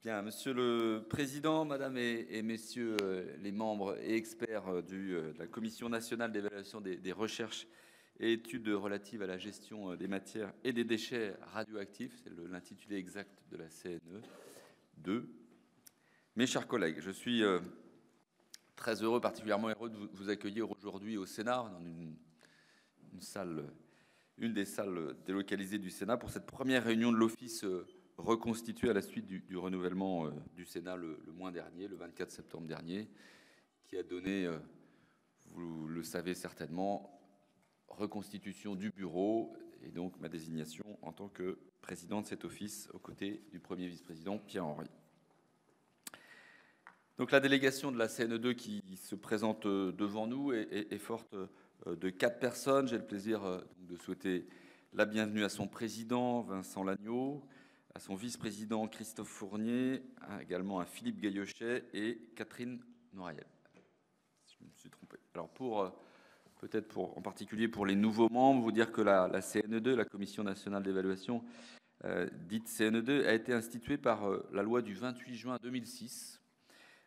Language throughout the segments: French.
Bien, Monsieur le Président, Madame et Messieurs les membres et experts de la Commission nationale d'évaluation des recherches et études relatives à la gestion des matières et des déchets radioactifs, c'est l'intitulé exact de la CNE 2. Mes chers collègues, je suis très heureux, particulièrement heureux de vous accueillir aujourd'hui au Sénat, dans une des salles délocalisées du Sénat, pour cette première réunion de l'Office reconstitué à la suite du renouvellement du Sénat le mois dernier, le 24 septembre dernier, qui a donné, vous le savez certainement, reconstitution du bureau et donc ma désignation en tant que président de cet office aux côtés du premier vice-président Pierre-Henri. Donc la délégation de la CNE2 qui se présente devant nous est forte de 4 personnes. J'ai le plaisir de souhaiter la bienvenue à son président Vincent Lagneau, à son vice-président Christophe Fournier, également à Philippe Gaillochet et Catherine Noiriel. Je me suis trompé. Alors en particulier pour les nouveaux membres, vous dire que la CNE2, la Commission nationale d'évaluation, dite CNE2, a été instituée par la loi du 28 juin 2006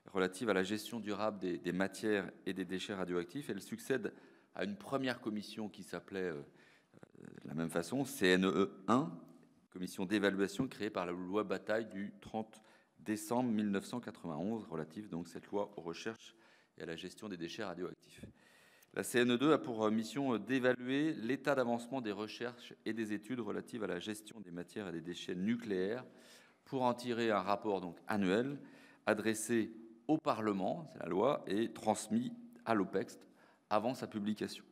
relative à la gestion durable des matières et des déchets radioactifs. Elle succède à une première commission qui s'appelait de la même façon, CNE1, commission d'évaluation créée par la loi Bataille du 30 décembre 1991, relative donc cette loi aux recherches et à la gestion des déchets radioactifs. La CNE2 a pour mission d'évaluer l'état d'avancement des recherches et des études relatives à la gestion des matières et des déchets nucléaires pour en tirer un rapport donc annuel adressé au Parlement, c'est la loi, et transmis à l'OPEX avant sa publication.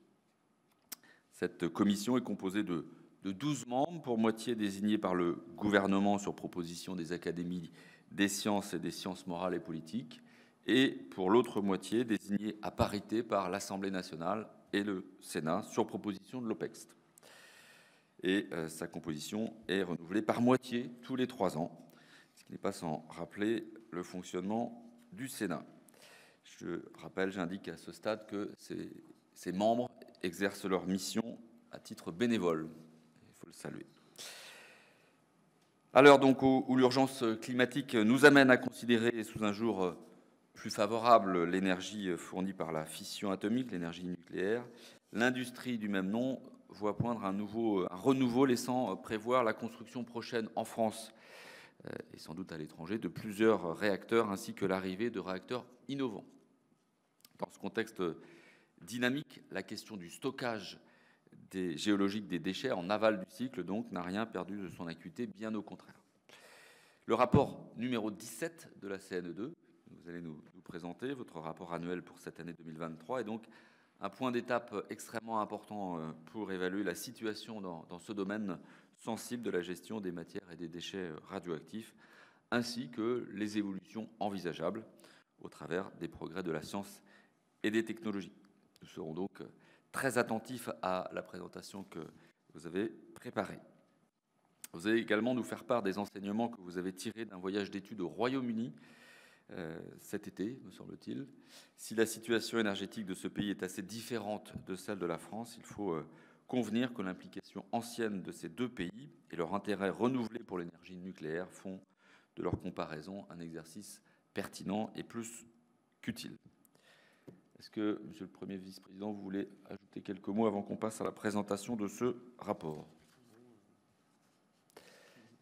Cette commission est composée de 12 membres, pour moitié désignés par le gouvernement sur proposition des académies des sciences et des sciences morales et politiques, et pour l'autre moitié désignés à parité par l'Assemblée nationale et le Sénat sur proposition de l'OPEX. Et sa composition est renouvelée par moitié tous les 3 ans, ce qui n'est pas sans rappeler le fonctionnement du Sénat. J'indique à ce stade que ces membres exercent leur mission à titre bénévole. Il faut le saluer. À l'heure donc où l'urgence climatique nous amène à considérer sous un jour plus favorable l'énergie fournie par la fission atomique, l'énergie nucléaire, l'industrie du même nom voit poindre un renouveau laissant prévoir la construction prochaine en France et sans doute à l'étranger de plusieurs réacteurs ainsi que l'arrivée de réacteurs innovants. Dans ce contexte dynamique, la question du stockage géologique des déchets en aval du cycle donc n'a rien perdu de son acuité, bien au contraire. Le rapport numéro 17 de la CNE2, vous allez nous présenter, votre rapport annuel pour cette année 2023, est donc un point d'étape extrêmement important pour évaluer la situation dans ce domaine sensible de la gestion des matières et des déchets radioactifs, ainsi que les évolutions envisageables au travers des progrès de la science et des technologies. Nous serons donc très attentifs à la présentation que vous avez préparée. Vous allez également nous faire part des enseignements que vous avez tirés d'un voyage d'études au Royaume-Uni cet été, me semble-t-il. Si la situation énergétique de ce pays est assez différente de celle de la France, il faut convenir que l'implication ancienne de ces deux pays et leur intérêt renouvelé pour l'énergie nucléaire font de leur comparaison un exercice pertinent et plus qu'utile. Est-ce que, Monsieur le Premier vice-président, vous voulez ajouter quelques mots avant qu'on passe à la présentation de ce rapport ?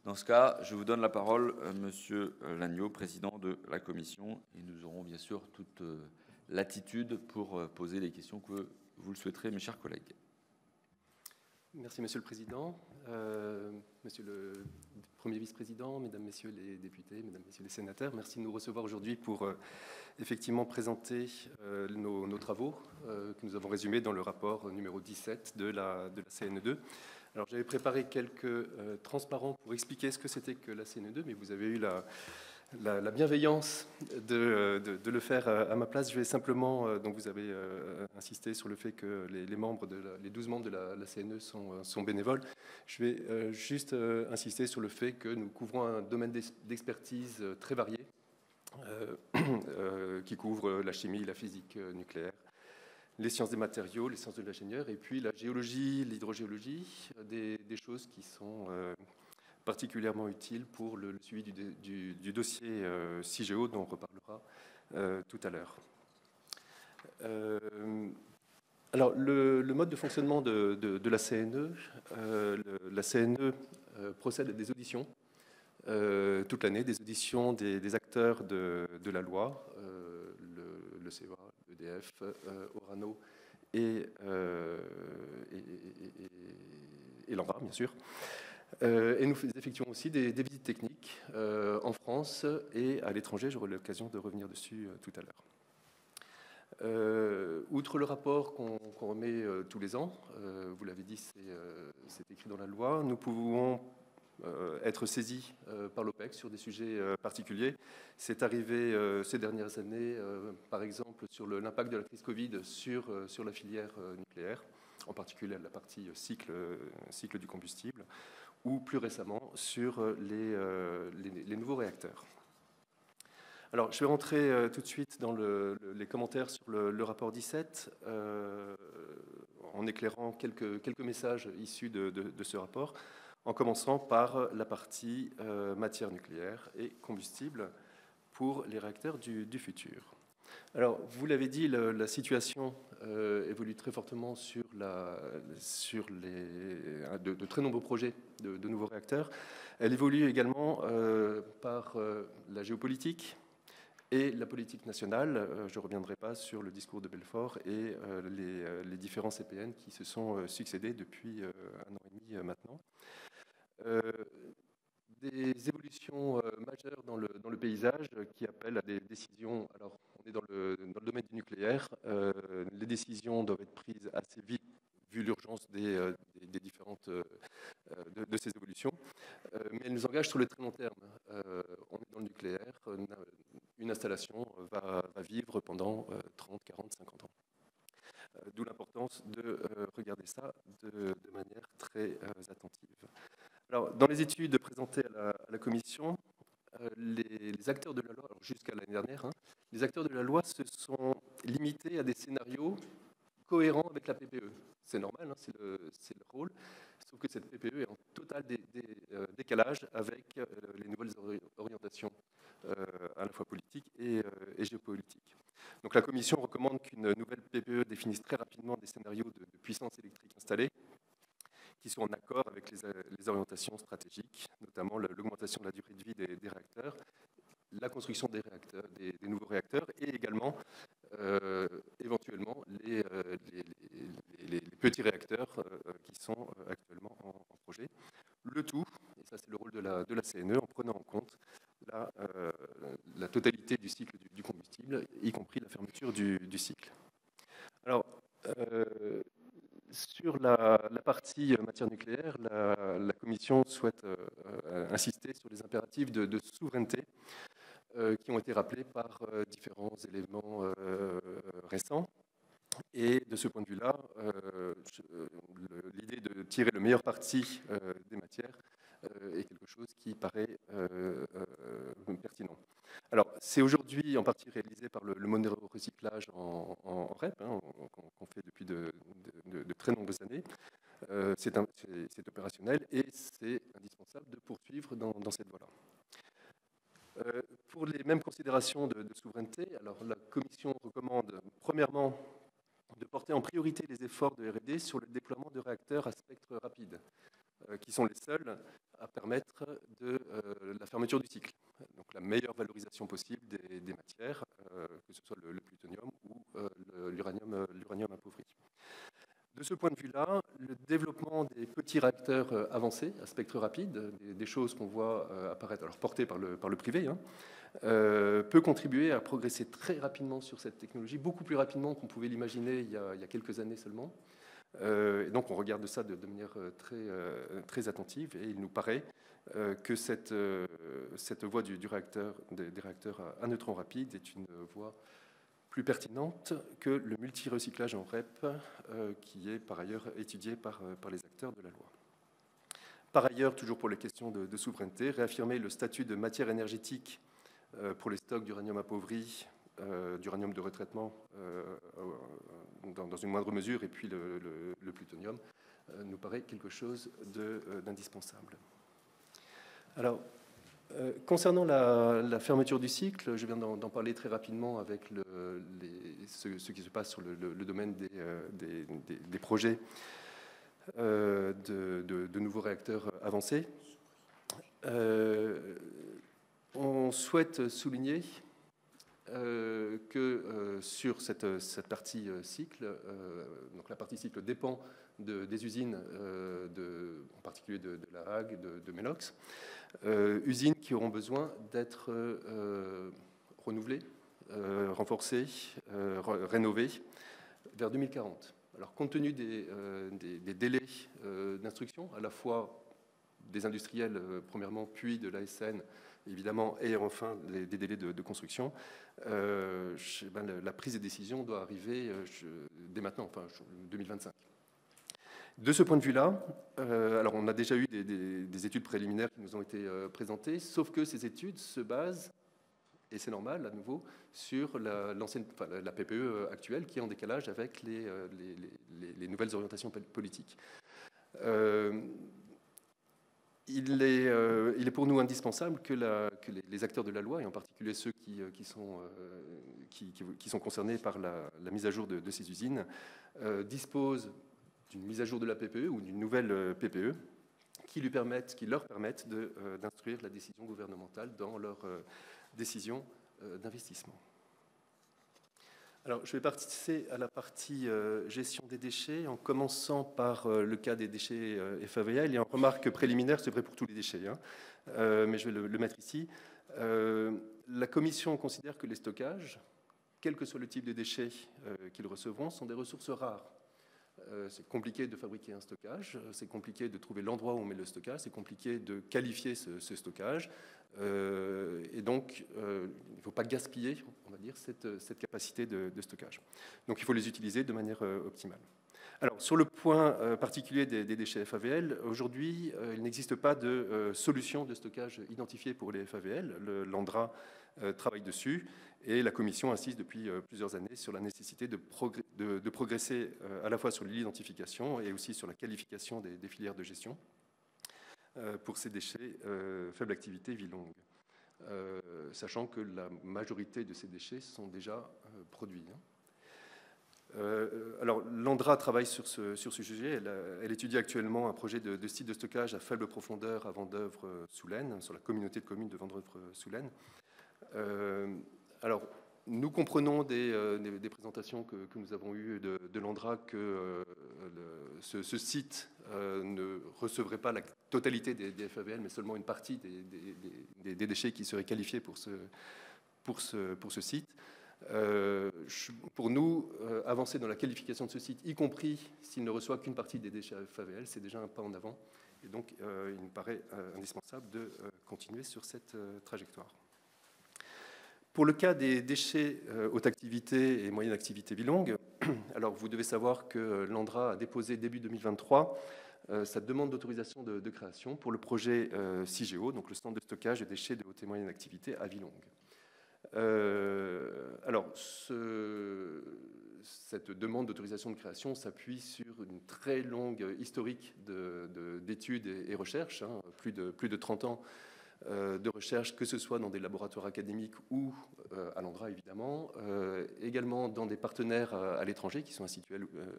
Dans ce cas, je vous donne la parole, Monsieur Lagneau, président de la Commission, et nous aurons bien sûr toute latitude pour poser les questions que vous le souhaiterez, mes chers collègues. Merci, Monsieur le Président, Monsieur le Premier vice-président, Mesdames, Messieurs les députés, Mesdames, Messieurs les sénateurs. Merci de nous recevoir aujourd'hui pour effectivement présenter nos travaux que nous avons résumés dans le rapport numéro 17 de la CNE2. Alors, j'avais préparé quelques transparents pour expliquer ce que c'était que la CNE2, mais vous avez eu la bienveillance de le faire à ma place. Je vais simplement, donc vous avez insisté sur le fait que les 12 membres de la CNE sont bénévoles. Je vais juste insister sur le fait que nous couvrons un domaine d'expertise très varié qui couvre la chimie, la physique nucléaire, les sciences des matériaux, les sciences de l'ingénieur, et puis la géologie, l'hydrogéologie, des choses qui sont particulièrement utile pour le suivi du dossier CIGEO, dont on reparlera tout à l'heure. Alors, le mode de fonctionnement de la CNE, la CNE procède à des auditions toute l'année, des auditions des acteurs de la loi, le CEA, l'EDF, Orano et l'ANVA, bien sûr. Et nous effectuons aussi des visites techniques en France et à l'étranger. J'aurai l'occasion de revenir dessus tout à l'heure. Outre le rapport qu'on remet tous les ans, vous l'avez dit, c'est écrit dans la loi, nous pouvons être saisis par l'OPEC sur des sujets particuliers. C'est arrivé ces dernières années, par exemple, sur l'impact de la crise Covid sur la filière nucléaire, en particulier la partie cycle du combustible, ou plus récemment sur les nouveaux réacteurs. Alors, je vais rentrer tout de suite dans les commentaires sur le rapport 17, en éclairant quelques messages issus de ce rapport, en commençant par la partie matière nucléaire et combustible pour les réacteurs du futur. Alors, vous l'avez dit, la situation évolue très fortement sur de très nombreux projets de nouveaux réacteurs. Elle évolue également par la géopolitique et la politique nationale. Je ne reviendrai pas sur le discours de Belfort et les différents CPN qui se sont succédés depuis 1 an et demi maintenant. Des évolutions majeures dans le paysage qui appellent à des décisions. Alors, on est dans le domaine du nucléaire. Les décisions doivent être prises assez vite, vu l'urgence des différentes de ces évolutions. Mais elles nous engagent sur le très long terme. On est dans le nucléaire. Une installation va vivre pendant 30, 40, 50 ans. D'où l'importance de regarder ça de manière très attentive. Alors, dans les études présentées à la Commission, les acteurs de la loi, jusqu'à l'année dernière, les acteurs de la loi se sont limités à des scénarios cohérents avec la PPE. C'est normal, c'est le rôle, sauf que cette PPE est en total décalage avec les nouvelles orientations à la fois politiques et géopolitiques. Donc la Commission recommande qu'une nouvelle PPE définisse très rapidement des scénarios de puissance électrique installée qui sont en accord avec les orientations stratégiques, notamment l'augmentation de la durée de vie des réacteurs, la construction des nouveaux réacteurs et également éventuellement les petits réacteurs qui sont actuellement en projet. Le tout, et ça c'est le rôle de la CNE, en prenant en compte la totalité du cycle du combustible, y compris la fermeture du cycle. Alors, sur la partie matière nucléaire, la Commission souhaite insister sur les impératifs de souveraineté qui ont été rappelés par différents éléments récents. Et de ce point de vue-là, l'idée de tirer le meilleur parti des matières est quelque chose qui paraît pertinent. Alors, c'est aujourd'hui en partie réalisé par le monorecyclage en REP, qu'on fait depuis de très nombreuses années. C'est opérationnel et c'est indispensable de poursuivre dans cette voie-là. Pour les mêmes considérations de souveraineté, alors la Commission recommande premièrement de porter en priorité les efforts de R&D sur le déploiement de réacteurs à spectre rapide, qui sont les seuls à permettre la fermeture du cycle. Donc la meilleure valorisation possible des matières, que ce soit le plutonium ou l'uranium appauvri. De ce point de vue-là, le développement des petits réacteurs avancés à spectre rapide, des choses qu'on voit apparaître, alors portées par le privé, peut contribuer à progresser très rapidement sur cette technologie, beaucoup plus rapidement qu'on pouvait l'imaginer il y a quelques années seulement. Et donc on regarde ça de manière très attentive et il nous paraît que cette voie des réacteurs à neutrons rapides est une voie plus pertinente que le multi-recyclage en REP qui est par ailleurs étudié par les acteurs de la loi. Par ailleurs, toujours pour les questions de souveraineté, réaffirmer le statut de matière énergétique pour les stocks d'uranium appauvri, d'uranium de retraitement dans une moindre mesure, et puis le plutonium, nous paraît quelque chose d'indispensable. Alors, concernant la fermeture du cycle, je viens d'en parler très rapidement avec ce qui se passe sur le domaine des projets de nouveaux réacteurs avancés. On souhaite souligner que sur cette partie cycle, donc la partie cycle dépend des usines, en particulier de La Hague, de Melox, usines qui auront besoin d'être renouvelées, renforcées, rénovées vers 2040. Alors, compte tenu des délais d'instruction, à la fois des industriels, premièrement, puis de l'ASN, évidemment, et enfin des délais de construction, la prise de décision doit arriver dès maintenant, enfin 2025. De ce point de vue-là, alors on a déjà eu des études préliminaires qui nous ont été présentées, sauf que ces études se basent, et c'est normal à nouveau, sur la PPE actuelle qui est en décalage avec les nouvelles orientations politiques. Il est pour nous indispensable que les acteurs de la loi, et en particulier ceux qui sont concernés par la mise à jour de ces usines, disposent d'une mise à jour de la PPE ou d'une nouvelle PPE qui leur permettent d'instruire la décision gouvernementale dans leur décision d'investissement. Alors, je vais passer à la partie gestion des déchets, en commençant par le cas des déchets FAVL. Et en remarque préliminaire, c'est vrai pour tous les déchets, hein, mais je vais le mettre ici. La Commission considère que les stockages, quel que soit le type de déchets qu'ils recevront, sont des ressources rares. C'est compliqué de fabriquer un stockage, c'est compliqué de trouver l'endroit où on met le stockage, c'est compliqué de qualifier ce stockage. Et donc, il ne faut pas gaspiller, on va dire, cette capacité de stockage. Donc, il faut les utiliser de manière optimale. Alors, sur le point particulier des déchets FAVL, aujourd'hui, il n'existe pas de solution de stockage identifiée pour les FAVL. L'ANDRA travaille dessus et la Commission insiste depuis plusieurs années sur la nécessité de progresser à la fois sur l'identification et aussi sur la qualification des filières de gestion pour ces déchets faible activité, vie longue, sachant que la majorité de ces déchets sont déjà produits. Alors, l'ANDRA travaille sur ce sujet. Elle étudie actuellement un projet de site de stockage à faible profondeur à Vendeuvre-sous-Laine, sur la communauté de communes de Vendeuvre-sous-Laine. Alors, nous comprenons des présentations que nous avons eues de l'ANDRA que ce site ne recevrait pas la totalité des FAVL, mais seulement une partie des déchets qui seraient qualifiés pour ce site. Pour nous, avancer dans la qualification de ce site, y compris s'il ne reçoit qu'une partie des déchets FAVL, c'est déjà un pas en avant. Et donc, il nous paraît indispensable de continuer sur cette trajectoire. Pour le cas des déchets haute activité et moyenne activité vie longue, alors vous devez savoir que l'ANDRA a déposé début 2023 sa demande d'autorisation de création pour le projet CIGEO, donc le centre de stockage des déchets de haute et moyenne activité à vie longue. Alors, cette demande d'autorisation de création s'appuie sur une très longue historique d'études et recherches, hein, plus de 30 ans de recherche, que ce soit dans des laboratoires académiques ou à l'ANDRA, évidemment, également dans des partenaires à l'étranger qui sont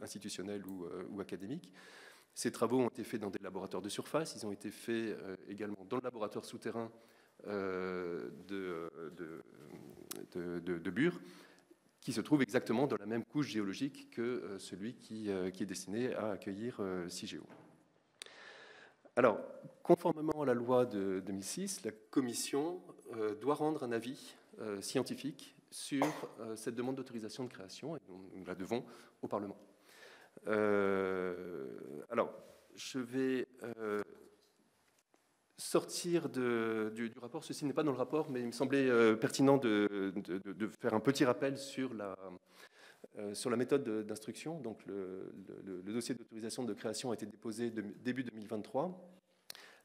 institutionnels ou académiques. Ces travaux ont été faits dans des laboratoires de surface, ils ont été faits également dans le laboratoire souterrain de Bure, qui se trouve exactement dans la même couche géologique que celui qui est destiné à accueillir CIGEO. Alors, conformément à la loi de 2006, la Commission doit rendre un avis scientifique sur cette demande d'autorisation de création, et nous la devons au Parlement. Alors, je vais sortir du rapport. Ceci n'est pas dans le rapport, mais il me semblait pertinent de faire un petit rappel sur la méthode d'instruction. Donc, le dossier d'autorisation de création a été déposé début 2023.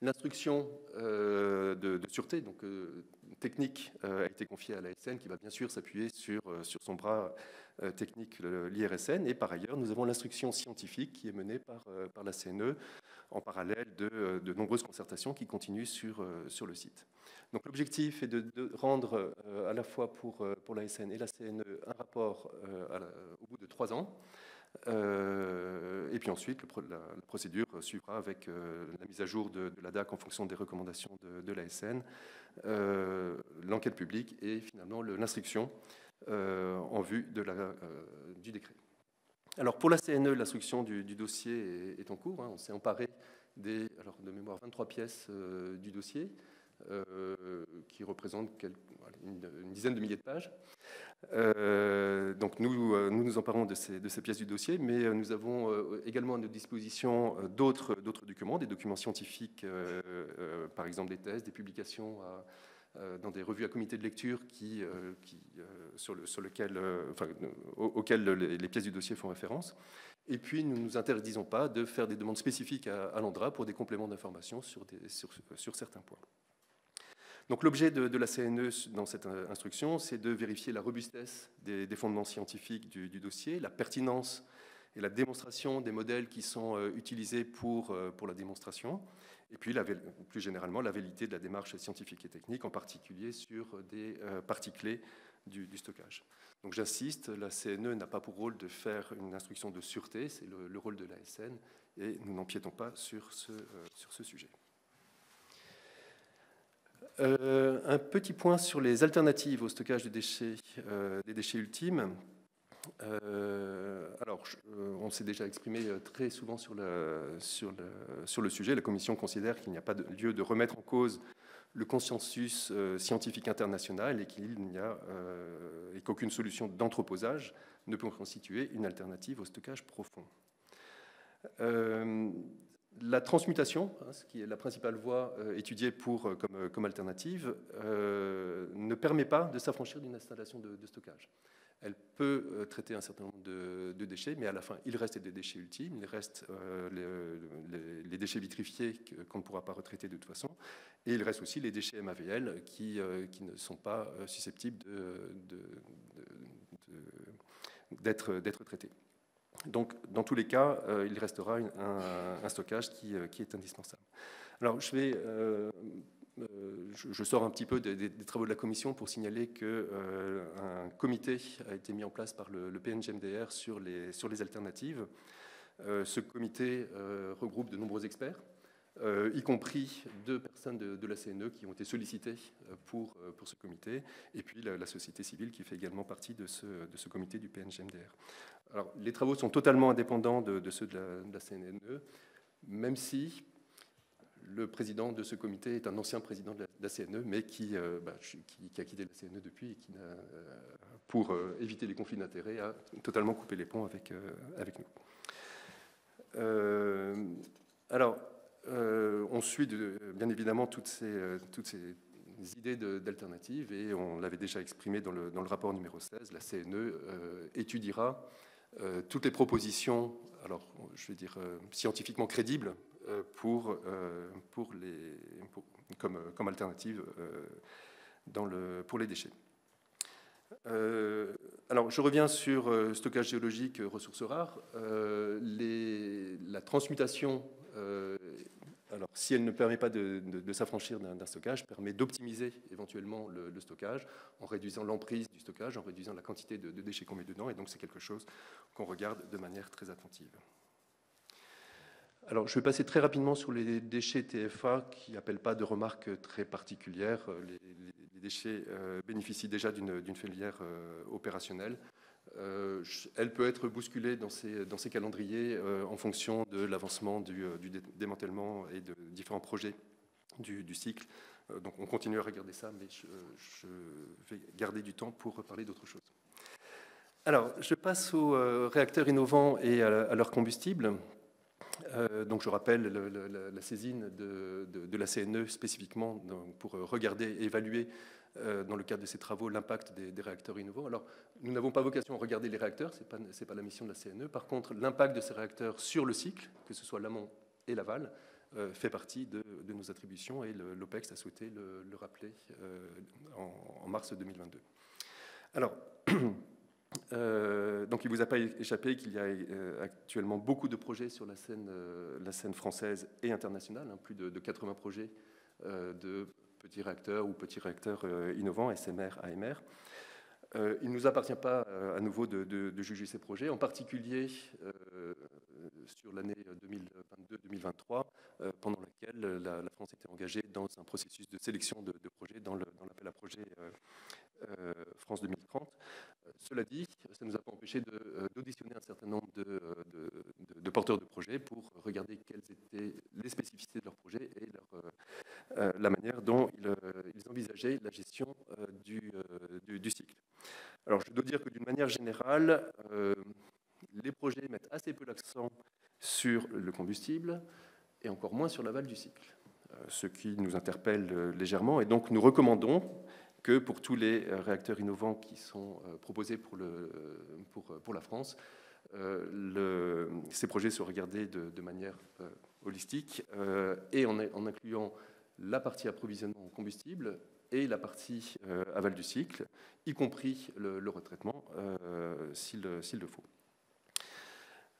L'instruction de sûreté, donc technique, a été confiée à l'ASN, qui va bien sûr s'appuyer sur son bras technique, l'IRSN. Et par ailleurs, nous avons l'instruction scientifique qui est menée par la CNE en parallèle de nombreuses concertations qui continuent sur le site. Donc l'objectif est de rendre à la fois pour l'ASN et la CNE un rapport au bout de 3 ans. Et puis ensuite, la procédure suivra avec la mise à jour de la DAC en fonction des recommandations de l'ASN, l'enquête publique et finalement l'instruction en vue du décret. Alors pour la CNE, l'instruction du dossier est en cours. On s'est emparé de mémoire 23 pièces du dossier, qui représentent une dizaine de milliers de pages. Donc nous emparons de ces pièces du dossier, mais nous avons également à notre disposition d'autres documents, des documents scientifiques, par exemple des thèses, des publications dans des revues à comité de lecture auxquelles les pièces du dossier font référence. Et puis, nous ne nous interdisons pas de faire des demandes spécifiques à l'ANDRA pour des compléments d'information sur certains points. Donc, l'objet de la CNE dans cette instruction, c'est de vérifier la robustesse des fondements scientifiques du dossier, la pertinence et la démonstration des modèles qui sont utilisés pour la démonstration, et puis plus généralement la validité de la démarche scientifique et technique, en particulier sur des parties clés du stockage. Donc j'insiste, la CNE n'a pas pour rôle de faire une instruction de sûreté, c'est le rôle de l'ASN, et nous n'empiétons pas sur ce sujet. Un petit point sur les alternatives au stockage des déchets ultimes. On s'est déjà exprimé très souvent sur le sujet. La Commission considère qu'il n'y a pas de lieu de remettre en cause le consensus scientifique international et qu'aucune solution d'entreposage ne peut constituer une alternative au stockage profond. La transmutation, ce qui est la principale voie étudiée comme alternative, ne permet pas de s'affranchir d'une installation de stockage. Elle peut traiter un certain nombre de déchets, mais à la fin, il reste des déchets ultimes, il reste les déchets vitrifiés qu'on ne pourra pas retraiter de toute façon, et il reste aussi les déchets MAVL qui ne sont pas susceptibles d'être traités. Donc, dans tous les cas, il restera un stockage qui est indispensable. Alors, je sors un petit peu des travaux de la Commission pour signaler qu'un comité a été mis en place par le PNGMDR sur les alternatives. Ce comité regroupe de nombreux experts, y compris 2 personnes de la CNE qui ont été sollicitées pour ce comité, et puis la société civile qui fait également partie de ce comité du PNGMDR. Alors, les travaux sont totalement indépendants de ceux de la CNE, même si le président de ce comité est un ancien président de la CNE, mais qui a quitté la CNE depuis et qui, pour éviter les conflits d'intérêts, a totalement coupé les ponts avec nous. On suit bien évidemment toutes ces idées d'alternatives, et on l'avait déjà exprimé dans le rapport numéro 16. La CNE étudiera toutes les propositions, scientifiquement crédibles, comme alternative pour les déchets. Je reviens sur stockage géologique, ressources rares. La transmutation, si elle ne permet pas de s'affranchir d'un stockage, permet d'optimiser éventuellement le stockage en réduisant l'emprise du stockage, en réduisant la quantité de déchets qu'on met dedans, et donc c'est quelque chose qu'on regarde de manière très attentive. Alors, je vais passer très rapidement sur les déchets TFA qui n'appellent pas de remarques très particulières. Les déchets bénéficient déjà d'une filière opérationnelle. Elle peut être bousculée dans ces calendriers en fonction de l'avancement du démantèlement et de différents projets du cycle. Donc, on continue à regarder ça, mais je vais garder du temps pour parler d'autre chose. Alors, je passe aux réacteurs innovants et à leur combustible. Donc je rappelle la saisine de la CNE spécifiquement pour regarder et évaluer dans le cadre de ces travaux l'impact des réacteurs innovants. Alors nous n'avons pas vocation à regarder les réacteurs, ce n'est pas la mission de la CNE. Par contre, l'impact de ces réacteurs sur le cycle, que ce soit l'amont et l'aval, fait partie de nos attributions, et l'OPEX a souhaité le rappeler en mars 2022. Alors, Donc il ne vous a pas échappé qu'il y a actuellement beaucoup de projets sur la scène française et internationale, hein, plus de 80 projets de petits réacteurs ou petits réacteurs innovants, SMR, AMR. Il ne nous appartient pas à nouveau de juger ces projets, en particulier sur l'année 2022-2023, pendant laquelle la France était engagée dans un processus de sélection de projets dans l'appel à projets France 2030. Cela dit, ça ne nous a pas empêché d'auditionner un certain nombre de porteurs de projets pour regarder quelles étaient les spécificités de leurs projets et la manière dont ils envisageaient la gestion du cycle. Alors, je dois dire que d'une manière générale, les projets mettent assez peu l'accent sur le combustible et encore moins sur l'aval du cycle, ce qui nous interpelle légèrement. Et donc, nous recommandons que pour tous les réacteurs innovants qui sont proposés pour la France, ces projets soient regardés de manière holistique et en incluant la partie approvisionnement en combustible et la partie aval du cycle, y compris le retraitement, s'il le faut.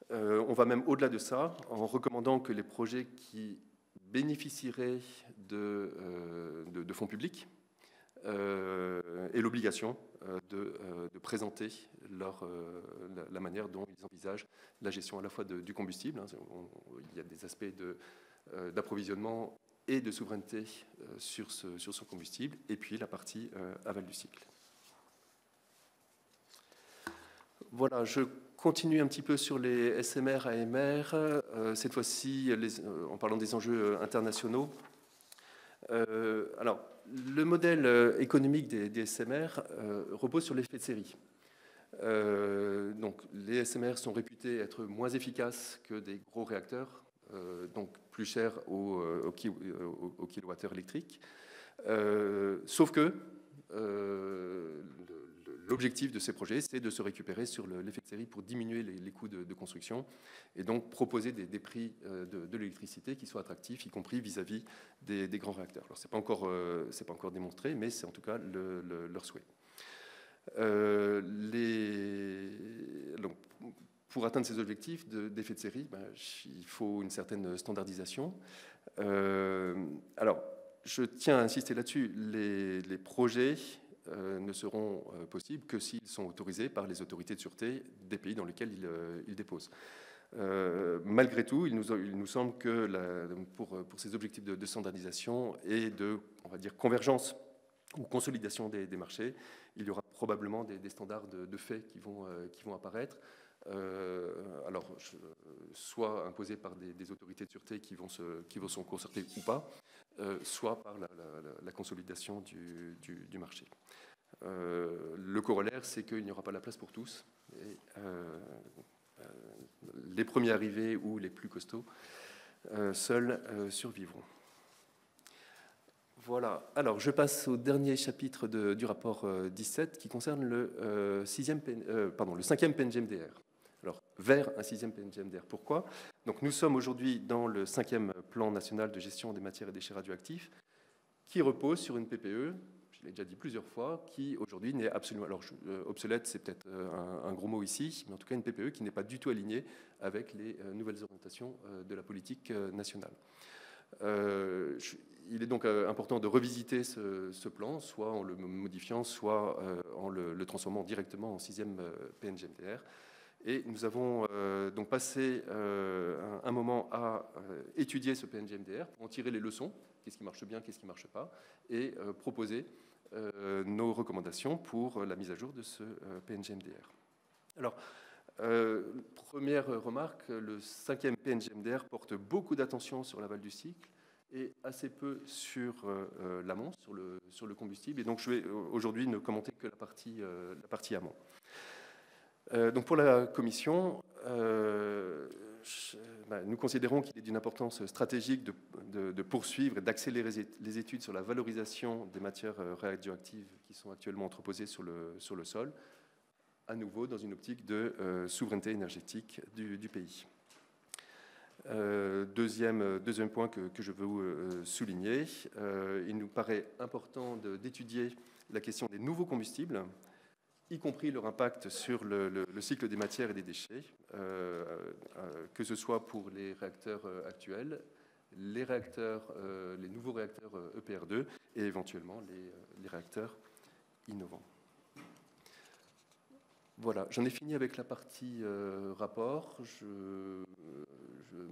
On va même au-delà de ça, en recommandant que les projets qui bénéficieraient de fonds publics aient l'obligation de présenter la manière dont ils envisagent la gestion à la fois du combustible. Il y a des aspects d'approvisionnement et de souveraineté sur son combustible, et puis la partie aval du cycle. Voilà, je continue un petit peu sur les SMR, AMR, cette fois-ci en parlant des enjeux internationaux. Alors, le modèle économique des SMR repose sur l'effet de série. Donc, les SMR sont réputés être moins efficaces que des gros réacteurs, donc plus chers au kilowattheure électrique. Sauf que l'objectif de ces projets, c'est de se récupérer sur l'effet de série pour diminuer les coûts de construction et donc proposer des prix de l'électricité qui soient attractifs, y compris vis-à-vis des grands réacteurs. Alors, ce n'est pas encore démontré, mais c'est en tout cas leur souhait. Donc, pour atteindre ces objectifs d'effet de série, il faut une certaine standardisation. Alors, je tiens à insister là-dessus, les projets ne seront possibles que s'ils sont autorisés par les autorités de sûreté des pays dans lesquels ils déposent. Malgré tout, il nous semble que pour ces objectifs de standardisation et on va dire, convergence ou consolidation des marchés, il y aura probablement des standards de fait qui vont apparaître. Alors, soit imposés par des autorités de sûreté qui vont se concerter ou pas, soit par la consolidation du marché. Le corollaire, c'est qu'il n'y aura pas la place pour tous. Et, les premiers arrivés ou les plus costauds seuls survivront. Voilà. Alors, je passe au dernier chapitre du rapport 17 qui concerne le 5e PNGMDR. Alors, vers un 6e PNGMDR. Pourquoi? Donc, nous sommes aujourd'hui dans le 5e plan national de gestion des matières et déchets radioactifs qui repose sur une PPE, je l'ai déjà dit plusieurs fois, qui aujourd'hui n'est absolument... Alors, obsolète, c'est peut-être un gros mot ici, mais en tout cas une PPE qui n'est pas du tout alignée avec les nouvelles orientations de la politique nationale. Il est donc important de revisiter ce plan, soit en le modifiant, soit en le transformant directement en 6e PNGMDR. Et nous avons donc passé un moment à étudier ce PNGMDR pour en tirer les leçons, qu'est-ce qui marche bien, qu'est-ce qui ne marche pas, et proposer nos recommandations pour la mise à jour de ce PNGMDR. Alors, première remarque, le 5e PNGMDR porte beaucoup d'attention sur l'aval du cycle et assez peu sur l'amont, sur le combustible. Et donc, je vais aujourd'hui ne commenter que la partie amont. Donc pour la Commission, nous considérons qu'il est d'une importance stratégique de poursuivre et d'accélérer les études sur la valorisation des matières radioactives qui sont actuellement entreposées sur le sol, à nouveau dans une optique de souveraineté énergétique du pays. Deuxième point que je veux souligner, il nous paraît important d'étudier la question des nouveaux combustibles, y compris leur impact sur le cycle des matières et des déchets, que ce soit pour les réacteurs actuels, les nouveaux réacteurs EPR2 et éventuellement les réacteurs innovants. Voilà, j'en ai fini avec la partie rapport.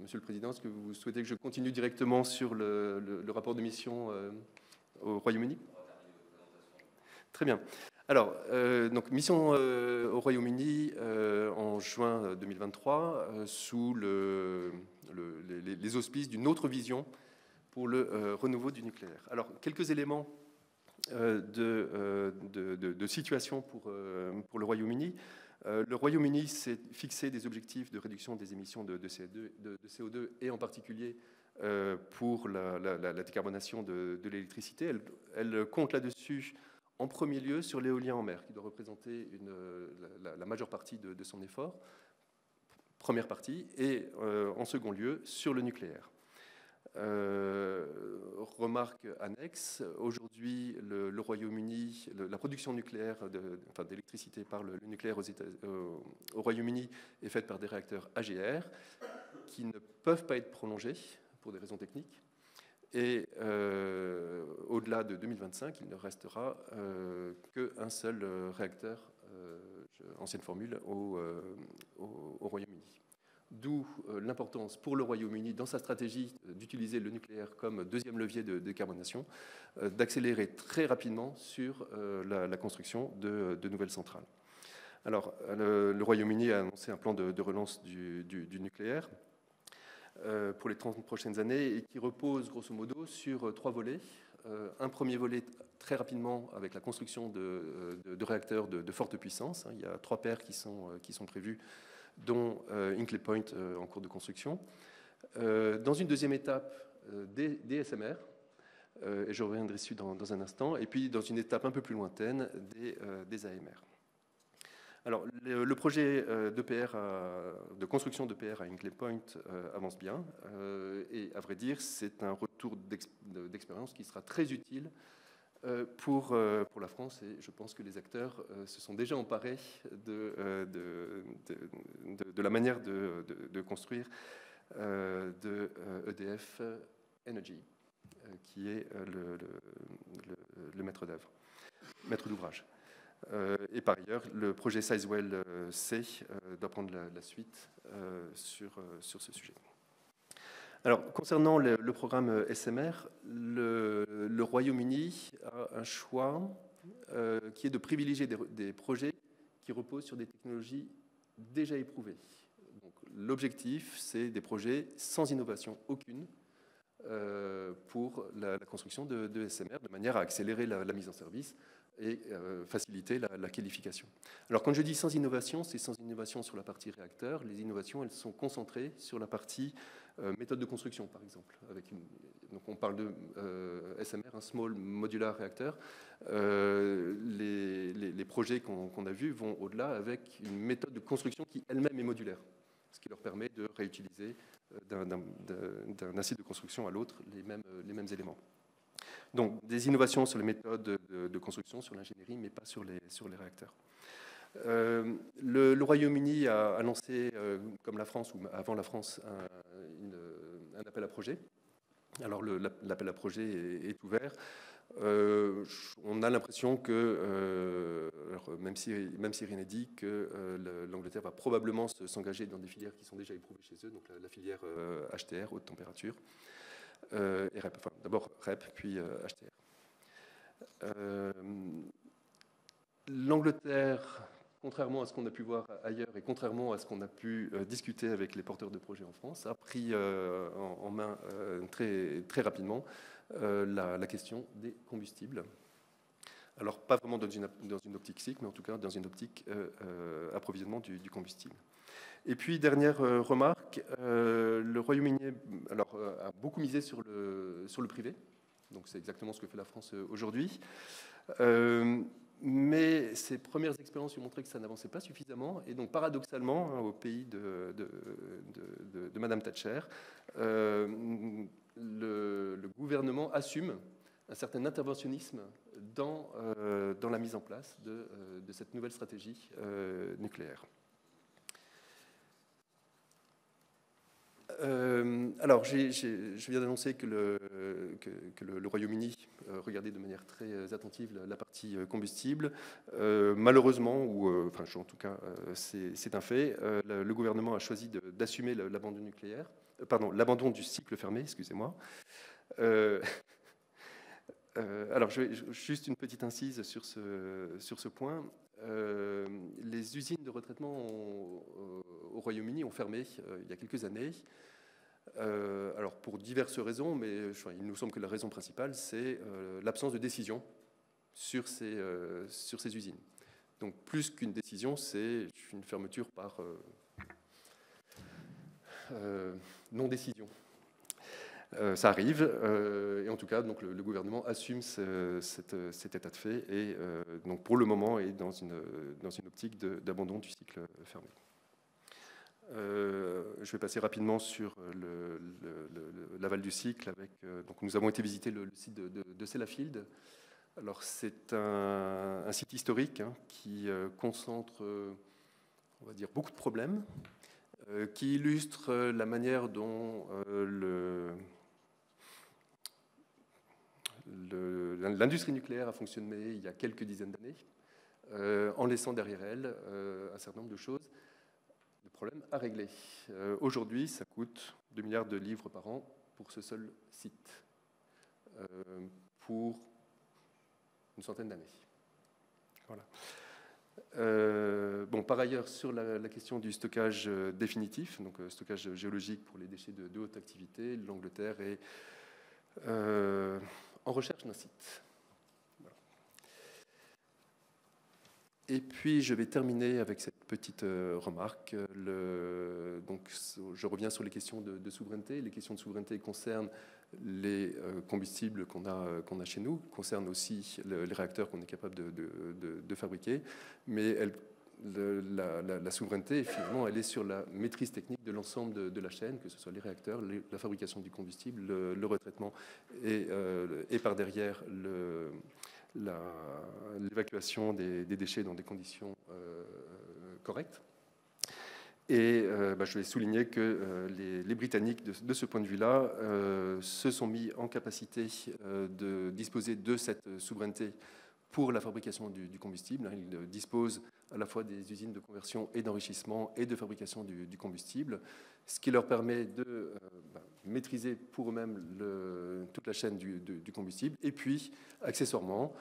Monsieur le Président, est-ce que vous souhaitez que je continue directement sur le rapport de mission au Royaume-Uni? Très bien. Alors, donc, mission au Royaume-Uni en juin 2023, sous les auspices d'une autre vision pour le renouveau du nucléaire. Alors, quelques éléments de situation pour le Royaume-Uni. Le Royaume-Uni s'est fixé des objectifs de réduction des émissions de CO2 et en particulier pour la décarbonation de l'électricité. Elle compte là-dessus en premier lieu sur l'éolien en mer, qui doit représenter la majeure partie de son effort, première partie, et en second lieu sur le nucléaire. Remarque annexe, aujourd'hui le Royaume-Uni, la production nucléaire, d'électricité par le nucléaire au Royaume-Uni est faite par des réacteurs AGR qui ne peuvent pas être prolongés pour des raisons techniques. Et au-delà de 2025, il ne restera qu'un seul réacteur, ancienne formule, au Royaume-Uni. D'où l'importance pour le Royaume-Uni, dans sa stratégie d'utiliser le nucléaire comme deuxième levier de décarbonation, d'accélérer très rapidement sur la construction de nouvelles centrales. Alors, le Royaume-Uni a annoncé un plan de relance du nucléaire pour les 30 prochaines années et qui repose grosso modo sur 3 volets. Un premier volet très rapidement avec la construction de réacteurs de forte puissance. Il y a 3 paires qui sont prévus, dont Hinkley Point en cours de construction. Dans une deuxième étape, des SMR, et je reviendrai dessus dans un instant, et puis dans une étape un peu plus lointaine, des AMR. Alors, le projet de construction d'EPR à Hinkley Point avance bien, et à vrai dire, c'est un retour d'expérience qui sera très utile pour la France, et je pense que les acteurs se sont déjà emparés de la manière de construire de EDF Energy, qui est le maître d'ouvrage. Et par ailleurs, le projet Sizewell C doit prendre la suite sur ce sujet. Alors, concernant le programme SMR, le Royaume-Uni a un choix qui est de privilégier des projets qui reposent sur des technologies déjà éprouvées. L'objectif, c'est des projets sans innovation aucune pour la construction de SMR, de manière à accélérer la mise en service et faciliter la qualification. Alors, quand je dis sans innovation, c'est sans innovation sur la partie réacteur. Les innovations, elles sont concentrées sur la partie méthode de construction, par exemple. Donc, on parle de SMR, un Small Modular Reactor. Les projets qu'on a vus vont au-delà avec une méthode de construction qui elle-même est modulaire, ce qui leur permet de réutiliser d'un acier de construction à l'autre les mêmes éléments. Donc, des innovations sur les méthodes de construction, sur l'ingénierie, mais pas sur les réacteurs. Le Royaume-Uni a annoncé, comme la France, ou avant la France, un appel à projet. Alors, l'appel à projet est ouvert. On a l'impression que, même si rien n'est dit, que l'Angleterre va probablement s'engager dans des filières qui sont déjà éprouvées chez eux, donc la filière HTR, haute température, et REP, enfin d'abord REP, puis HTR. L'Angleterre, contrairement à ce qu'on a pu voir ailleurs et contrairement à ce qu'on a pu discuter avec les porteurs de projets en France, a pris en main très, très rapidement la question des combustibles. Alors, pas vraiment dans une optique cycle, mais en tout cas dans une optique approvisionnement du combustible. Et puis, dernière remarque, le Royaume-Uni a beaucoup misé sur le privé. Donc, c'est exactement ce que fait la France aujourd'hui. Mais ces premières expériences ont montré que ça n'avançait pas suffisamment. Et donc, paradoxalement, au pays de Madame Thatcher, le gouvernement assume certain interventionnisme dans la mise en place de cette nouvelle stratégie nucléaire. Alors, je viens d'annoncer que le Royaume-Uni regardait de manière très attentive la partie combustible. Malheureusement, enfin, en tout cas, c'est un fait, le gouvernement a choisi d'assumer l'abandon nucléaire, l'abandon du cycle fermé, excusez-moi. Alors, juste une petite incise sur ce point. Les usines de retraitement au Royaume-Uni ont fermé il y a quelques années. Alors, pour diverses raisons, mais il nous semble que la raison principale, c'est l'absence de décision sur ces usines. Donc, plus qu'une décision, c'est une fermeture par non-décision. Ça arrive, et en tout cas, donc, le gouvernement assume cet état de fait, et donc pour le moment est dans une optique d'abandon du cycle fermé. Je vais passer rapidement sur l'aval du cycle. Donc nous avons été visiter le site de Sellafield. Alors c'est un site historique qui concentre, on va dire, beaucoup de problèmes, qui illustre la manière dont l'industrie nucléaire a fonctionné il y a quelques dizaines d'années, en laissant derrière elle un certain nombre de choses, de problèmes à régler. Aujourd'hui, ça coûte 2 milliards de livres par an pour ce seul site, pour une centaine d'années. Voilà. Bon, par ailleurs, sur la question du stockage définitif, donc stockage géologique pour les déchets de haute activité, l'Angleterre est en recherche d'un site. Voilà. Et puis, je vais terminer avec cette petite remarque. Donc, je reviens sur les questions de souveraineté. Les questions de souveraineté concernent les combustibles qu'on a chez nous, concernent aussi les réacteurs qu'on est capable de fabriquer, mais la souveraineté, finalement, elle est sur la maîtrise technique de l'ensemble de la chaîne, que ce soit les réacteurs, la fabrication du combustible, le retraitement et par derrière l'évacuation des déchets dans des conditions correctes. Et je vais souligner que les Britanniques, de ce point de vue-là, se sont mis en capacité de disposer de cette souveraineté pour la fabrication du combustible. Ils disposent à la fois des usines de conversion et d'enrichissement et de fabrication du combustible, ce qui leur permet de maîtriser pour eux-mêmes toute la chaîne du combustible, et puis, accessoirement,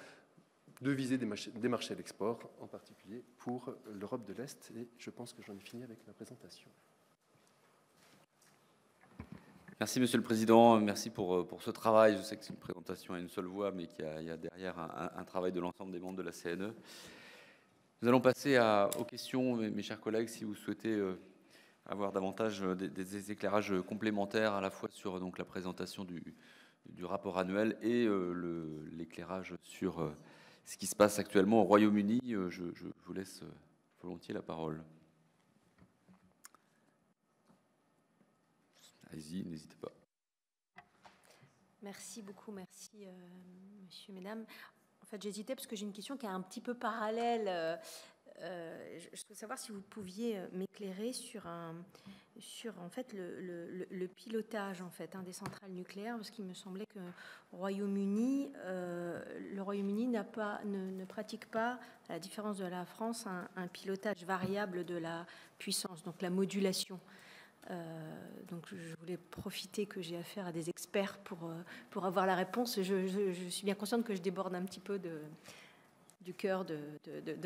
de viser des marchés à l'export, en particulier pour l'Europe de l'Est. Et je pense que j'en ai fini avec ma présentation. Merci, Monsieur le Président. Merci pour ce travail. Je sais que c'est une présentation à une seule voix, mais qu'il y a derrière un travail de l'ensemble des membres de la CNE. Nous allons passer aux questions, mes chers collègues, si vous souhaitez avoir davantage des éclairages complémentaires à la fois sur donc, la présentation du rapport annuel et l'éclairage sur ce qui se passe actuellement au Royaume-Uni. Je vous laisse volontiers la parole. Allez-y, n'hésitez pas. Merci beaucoup, merci monsieur, mesdames. En fait, j'hésitais parce que j'ai une question qui est un petit peu parallèle. Je souhaite savoir si vous pouviez m'éclairer sur en fait le pilotage en fait des centrales nucléaires, parce qu'il me semblait que le Royaume-Uni ne pratique pas, à la différence de la France, un pilotage variable de la puissance, donc la modulation. Donc je voulais profiter que j'ai affaire à des experts pour avoir la réponse. Je suis bien consciente que je déborde un petit peu du cœur de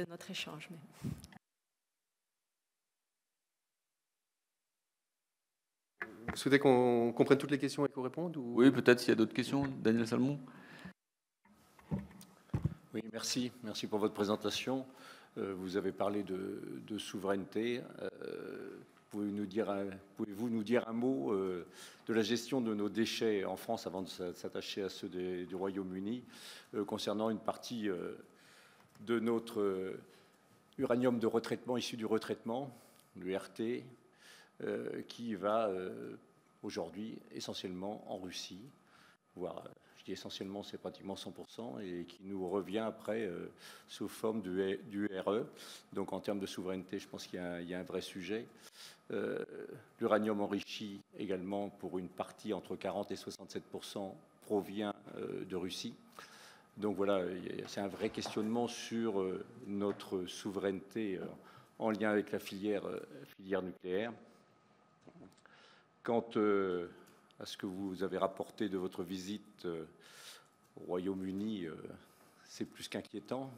notre échange. Mais... Vous souhaitez qu'on comprenne toutes les questions et qu'on réponde ou... Oui, peut-être s'il y a d'autres questions. Daniel Salmon. Oui, merci. Merci pour votre présentation. Vous avez parlé de souveraineté. Pouvez-vous nous dire un mot de la gestion de nos déchets en France avant de s'attacher à ceux du Royaume-Uni, concernant une partie de notre uranium de retraitement issu du retraitement, le RT, qui va aujourd'hui essentiellement en Russie, voire je dis essentiellement, c'est pratiquement 100%, et qui nous revient après sous forme du RE. Donc en termes de souveraineté, je pense qu'il y a un vrai sujet. L'uranium enrichi également, pour une partie entre 40 et 67%, provient de Russie. Donc voilà, c'est un vrai questionnement sur notre souveraineté en lien avec la filière nucléaire. Quant à ce que vous avez rapporté de votre visite au Royaume-Uni, c'est plus qu'inquiétant,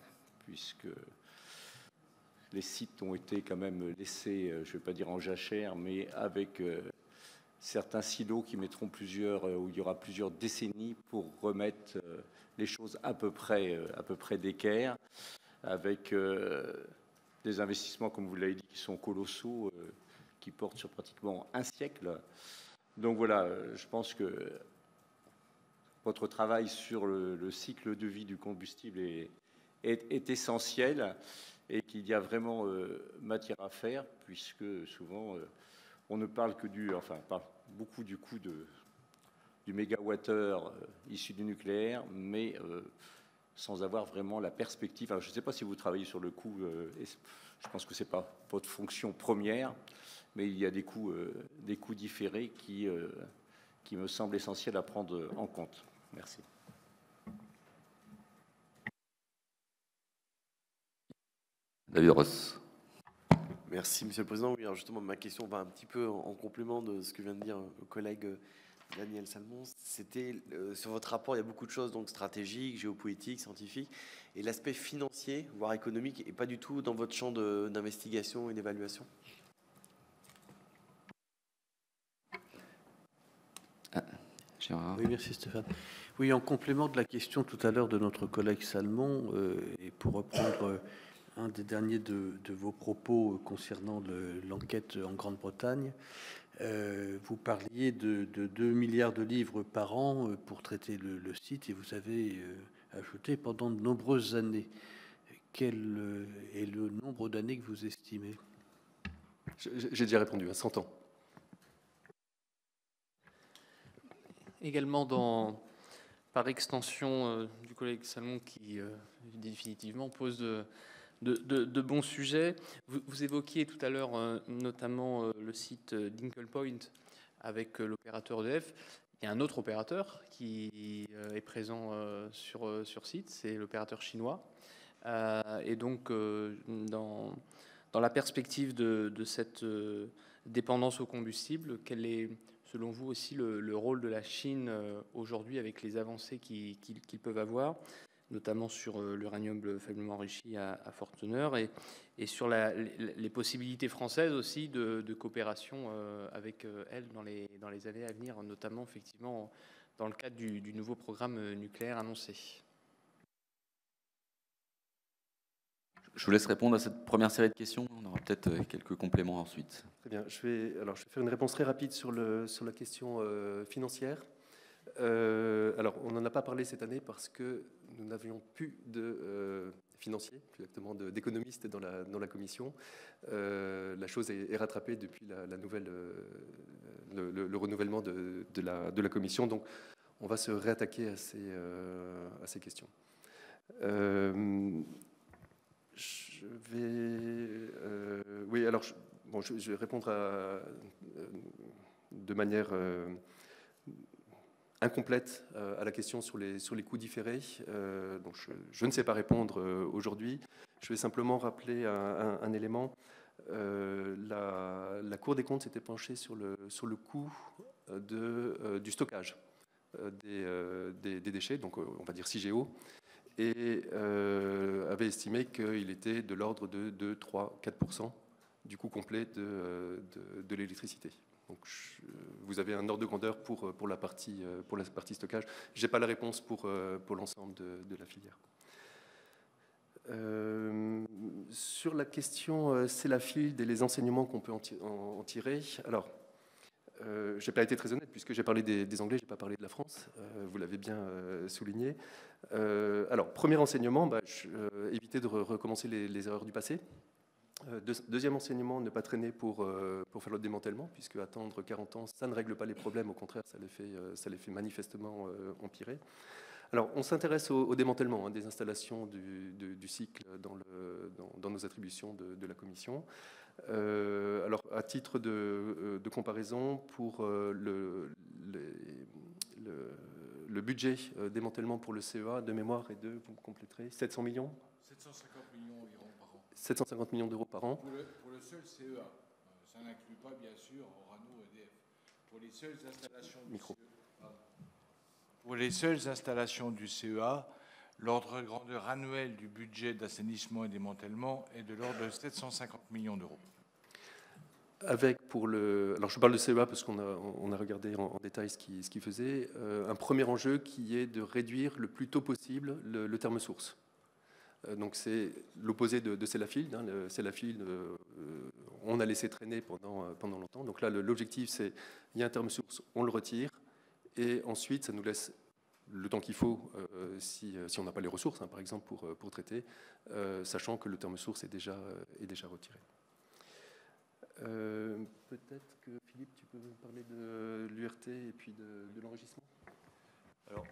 puisque les sites ont été quand même laissés, je ne vais pas dire en jachère, mais avec certains silos qui mettront où il y aura plusieurs décennies pour remettre les choses à peu près d'équerre, avec des investissements, comme vous l'avez dit, qui sont colossaux, qui portent sur pratiquement un siècle. Donc voilà, je pense que votre travail sur le cycle de vie du combustible est essentiel, et qu'il y a vraiment matière à faire, puisque souvent on ne parle que parle beaucoup du coût du mégawattheure issu du nucléaire, mais sans avoir vraiment la perspective. Alors, je ne sais pas si vous travaillez sur le coût, je pense que ce n'est pas votre fonction première, mais il y a des coûts différés qui me semblent essentiels à prendre en compte. Merci. David Ross. Merci, Monsieur le Président. Oui, alors justement, ma question va un petit peu en complément de ce que vient de dire le collègue Daniel Salmon. C'était sur votre rapport, il y a beaucoup de choses, donc stratégiques, géopolitiques, scientifiques, et l'aspect financier, voire économique, n'est pas du tout dans votre champ d'investigation et d'évaluation. Oui, merci Stéphane. Oui, en complément de la question tout à l'heure de notre collègue Salmon, et pour reprendre un des derniers de vos propos concernant l'enquête en Grande-Bretagne, vous parliez de 2 milliards de livres par an pour traiter le site, et vous avez ajouté pendant de nombreuses années. Quel est le nombre d'années que vous estimez? J'ai déjà répondu, à 100 ans. Également, par extension du collègue Salmon, qui définitivement pose de bons sujets. Vous évoquiez tout à l'heure notamment le site d'Hinkley Point avec l'opérateur EDF. Il y a un autre opérateur qui est présent sur site, c'est l'opérateur chinois. Et donc, dans la perspective de cette dépendance au combustible, quel est, selon vous, aussi le rôle de la Chine aujourd'hui avec les avancées qu'ils peuvent avoir, notamment sur l'uranium faiblement enrichi à forte teneur, et sur les possibilités françaises aussi de coopération avec elle dans les années à venir, notamment effectivement dans le cadre du nouveau programme nucléaire annoncé. Je vous laisse répondre à cette première série de questions. On aura peut-être quelques compléments ensuite. Très bien. Je vais faire une réponse très rapide sur la question financière. Alors, on n'en a pas parlé cette année parce que nous n'avions plus de financiers, plus exactement d'économistes dans la commission. La chose est rattrapée depuis le renouvellement de la commission. Donc, on va se réattaquer à ces questions. Oui, alors, je vais répondre de manière incomplète à la question sur les coûts différés. Donc je ne sais pas répondre aujourd'hui. Je vais simplement rappeler un élément. La Cour des comptes s'était penchée sur le coût du stockage des déchets, donc on va dire CIGEO, et avait estimé qu'il était de l'ordre de 2, 3, 4% du coût complet de l'électricité. Donc, vous avez un ordre de grandeur pour la partie stockage. Je n'ai pas la réponse pour l'ensemble de la filière. Sur la question Sellafield et les enseignements qu'on peut en tirer, alors, je n'ai pas été très honnête puisque j'ai parlé des Anglais, je n'ai pas parlé de la France, vous l'avez bien souligné. Alors, premier enseignement, éviter de recommencer les erreurs du passé. Deuxième enseignement, ne pas traîner pour faire le démantèlement, puisque attendre 40 ans, ça ne règle pas les problèmes, au contraire, ça les fait manifestement empirer. Alors, on s'intéresse au démantèlement des installations du cycle dans nos attributions de la Commission. Alors, à titre de comparaison, pour le budget démantèlement pour le CEA, de mémoire et vous me compléterez, 700 millions 750 millions environ par an. 750 millions d'euros par an. Pour le seul CEA. Ça n'inclut pas, bien sûr, Orano et EDF. Pour les seules installations du CEA, pour les seules installations du CEA, l'ordre de grandeur annuel du budget d'assainissement et démantèlement est de l'ordre de 750 millions d'euros. Alors je parle de CEA parce qu'on a regardé en détail ce qu'il faisait. Un premier enjeu qui est de réduire le plus tôt possible le terme source. Donc c'est l'opposé de Sellafield. Sellafield, on a laissé traîner pendant longtemps. Donc là, l'objectif, c'est il y a un terme source, on le retire, et ensuite, ça nous laisse le temps qu'il faut si on n'a pas les ressources, par exemple, pour traiter, sachant que le terme source est déjà retiré. Peut-être que Philippe, tu peux me parler de l'URT et puis de l'enrichissement. Alors,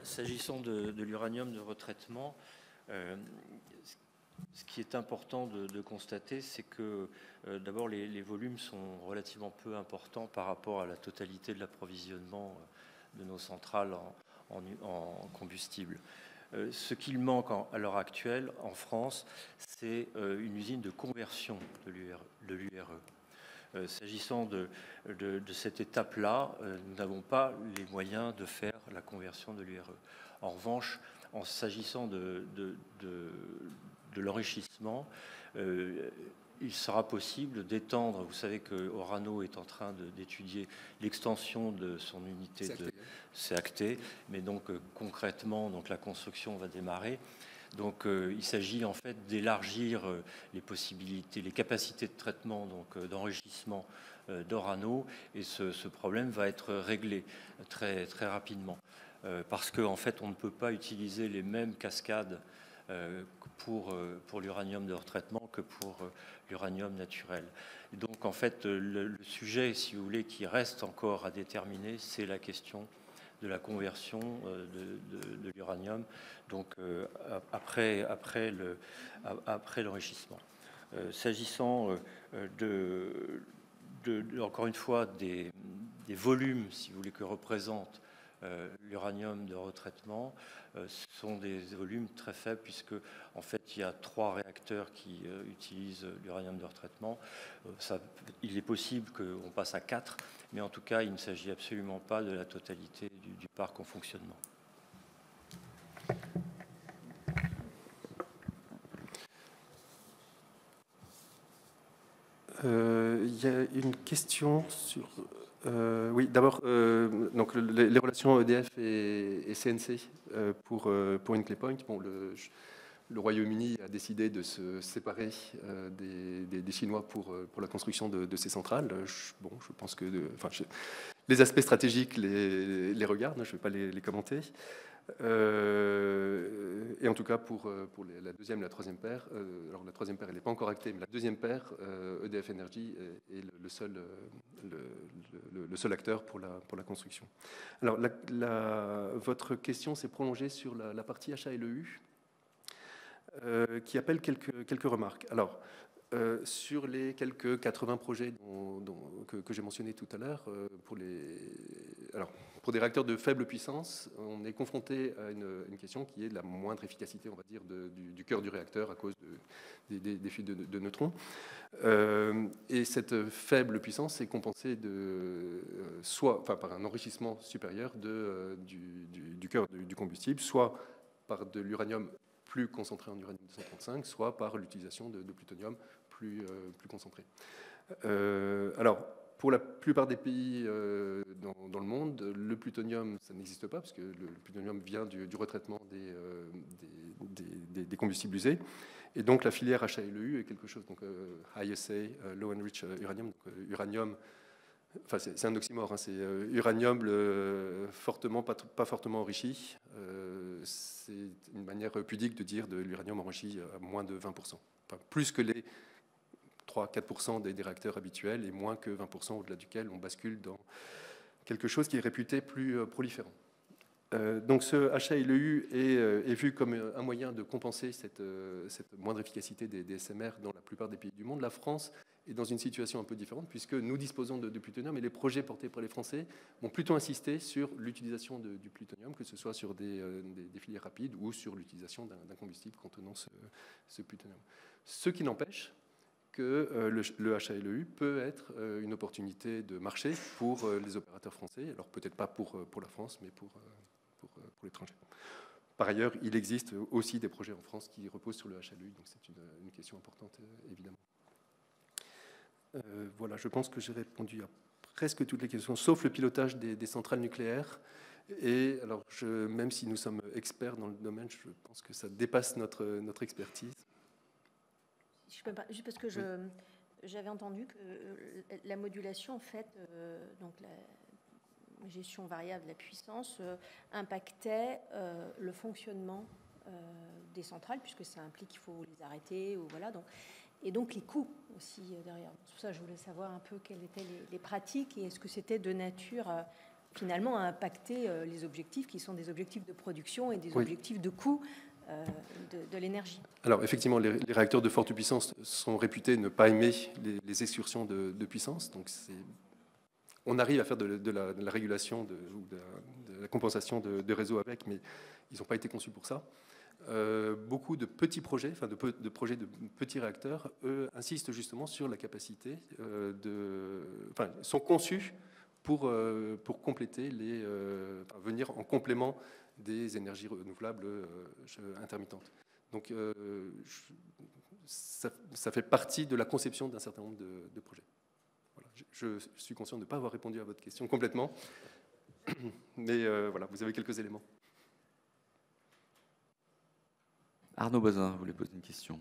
s'agissant de l'uranium de retraitement, ce qui est important de constater, c'est que d'abord les volumes sont relativement peu importants par rapport à la totalité de l'approvisionnement de nos centrales en combustible. Ce qu'il manque à l'heure actuelle en France, c'est une usine de conversion de l'URE. S'agissant de cette étape-là, nous n'avons pas les moyens de faire la conversion de l'URE. En revanche, en s'agissant de l'enrichissement, il sera possible d'étendre. Vous savez que Orano est en train d'étudier l'extension de son unité. C'est acté, mais donc concrètement, la construction va démarrer. Donc, il s'agit en fait d'élargir les possibilités, les capacités de traitement, d'enrichissement d'Orano, et ce problème va être réglé très très rapidement, parce qu'en fait, on ne peut pas utiliser les mêmes cascades pour l'uranium de retraitement que pour l'uranium naturel. Et donc, en fait, le sujet, si vous voulez, qui reste encore à déterminer, c'est la question de la conversion de l'uranium, donc après l'enrichissement. S'agissant encore une fois des volumes, si vous voulez, que représente l'uranium de retraitement, ce sont des volumes très faibles, puisque en fait il y a 3 réacteurs qui utilisent l'uranium de retraitement. Il est possible qu'on passe à 4, mais en tout cas il ne s'agit absolument pas de la totalité du parc en fonctionnement. Il y a une question sur... oui, d'abord, donc les relations EDF et CNC pour Hinkley Point. Bon, le Royaume-Uni a décidé de se séparer des Chinois pour la construction de ces centrales. Je pense que les aspects stratégiques les regardent, je ne vais pas les commenter. Et en tout cas, pour la deuxième et la troisième paire, alors la troisième paire, elle n'est pas encore actée, mais la deuxième paire, EDF Energy est le seul acteur pour la construction. Alors, votre question s'est prolongée sur la partie achat LEU, qui appelle quelques remarques. Alors, sur les quelques 80 projets que j'ai mentionnés tout à l'heure, pour des réacteurs de faible puissance, on est confronté à une question qui est de la moindre efficacité, on va dire, du cœur du réacteur à cause des fuites de neutrons. Et cette faible puissance est compensée soit par un enrichissement supérieur du cœur du combustible, soit par de l'uranium plus concentré en uranium 235, soit par l'utilisation de plutonium plus concentré. Alors, pour la plupart des pays dans le monde, le plutonium, ça n'existe pas, parce que le plutonium vient du retraitement des combustibles usés. Et donc, la filière HALEU est quelque chose, donc HASA, Low Enriched Uranium, donc uranium enfin c'est un oxymore, hein, c'est uranium pas fortement enrichi. C'est une manière pudique de dire de l'uranium enrichi à moins de 20%. Enfin, plus que les 3-4% des réacteurs habituels et moins que 20% au-delà duquel on bascule dans quelque chose qui est réputé plus proliférant. Donc ce HALEU est vu comme un moyen de compenser cette moindre efficacité des SMR dans la plupart des pays du monde. La France est dans une situation un peu différente puisque nous disposons de plutonium et les projets portés par les Français vont plutôt insister sur l'utilisation du plutonium, que ce soit sur des filières rapides ou sur l'utilisation d'un combustible contenant ce plutonium. Ce qui n'empêche que le HALEU peut être une opportunité de marché pour les opérateurs français, alors peut-être pas pour la France, mais pour l'étranger. Par ailleurs, il existe aussi des projets en France qui reposent sur le HALEU, donc c'est une question importante, évidemment. Voilà, je pense que j'ai répondu à presque toutes les questions, sauf le pilotage des centrales nucléaires. Et alors, même si nous sommes experts dans le domaine, je pense que ça dépasse notre expertise. Je peux pas, juste parce que j'avais entendu que la modulation, en fait, donc la gestion variable de la puissance, impactait le fonctionnement des centrales, puisque ça implique qu'il faut les arrêter, ou voilà. Et donc les coûts aussi derrière. C'est pour ça que je voulais savoir un peu quelles étaient les pratiques et est-ce que c'était de nature finalement à impacter les objectifs qui sont des objectifs de production et des objectifs de coût de l'énergie. Alors effectivement, les réacteurs de forte puissance sont réputés ne pas aimer les excursions de puissance. Donc on arrive à faire de la régulation ou de la compensation de réseaux avec, mais ils n'ont pas été conçus pour ça. Beaucoup de petits projets, de projets de petits réacteurs, eux, insistent justement sur la capacité sont conçus pour compléter venir en complément des énergies renouvelables intermittentes. Donc ça fait partie de la conception d'un certain nombre de projets. Voilà. Je suis conscient de ne pas avoir répondu à votre question complètement, mais voilà, vous avez quelques éléments. Arnaud Bazin voulait poser une question.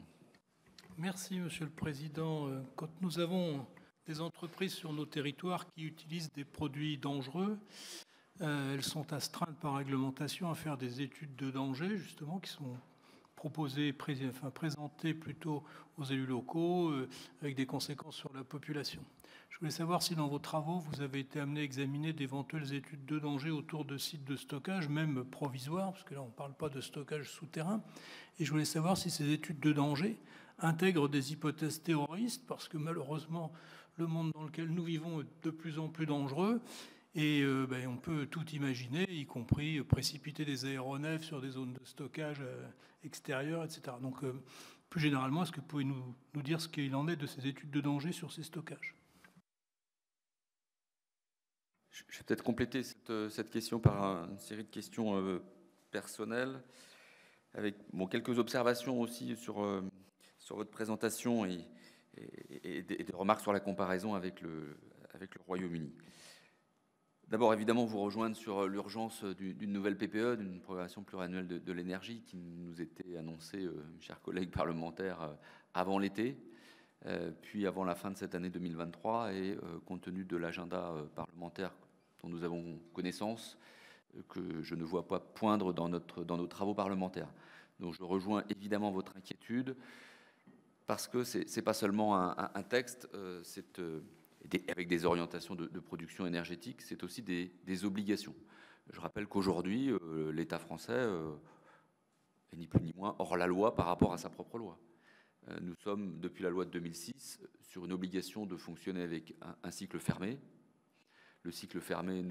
Merci, Monsieur le Président. Quand nous avons des entreprises sur nos territoires qui utilisent des produits dangereux, elles sont astreintes par réglementation à faire des études de danger, justement, qui sont présentées plutôt aux élus locaux, avec des conséquences sur la population. Je voulais savoir si dans vos travaux, vous avez été amené à examiner d'éventuelles études de danger autour de sites de stockage, même provisoires, parce que là, on ne parle pas de stockage souterrain. Et je voulais savoir si ces études de danger intègrent des hypothèses terroristes, parce que malheureusement, le monde dans lequel nous vivons est de plus en plus dangereux. Et on peut tout imaginer, y compris précipiter des aéronefs sur des zones de stockage extérieures, etc. Donc, plus généralement, est-ce que vous pouvez nous dire ce qu'il en est de ces études de danger sur ces stockages ? Je vais peut-être compléter cette question par une série de questions personnelles, avec quelques observations aussi sur votre présentation et des remarques sur la comparaison avec le Royaume-Uni. D'abord, évidemment, vous rejoindre sur l'urgence d'une nouvelle PPE, d'une programmation pluriannuelle de l'énergie qui nous était annoncée, chers collègues parlementaires, avant l'été, puis avant la fin de cette année 2023, et compte tenu de l'agenda parlementaire dont nous avons connaissance, que je ne vois pas poindre dans nos travaux parlementaires. Donc je rejoins évidemment votre inquiétude, parce que ce n'est pas seulement un texte, avec des orientations de production énergétique, c'est aussi des obligations. Je rappelle qu'aujourd'hui, l'État français est ni plus ni moins hors la loi par rapport à sa propre loi. Nous sommes, depuis la loi de 2006, sur une obligation de fonctionner avec un cycle fermé. Le cycle fermé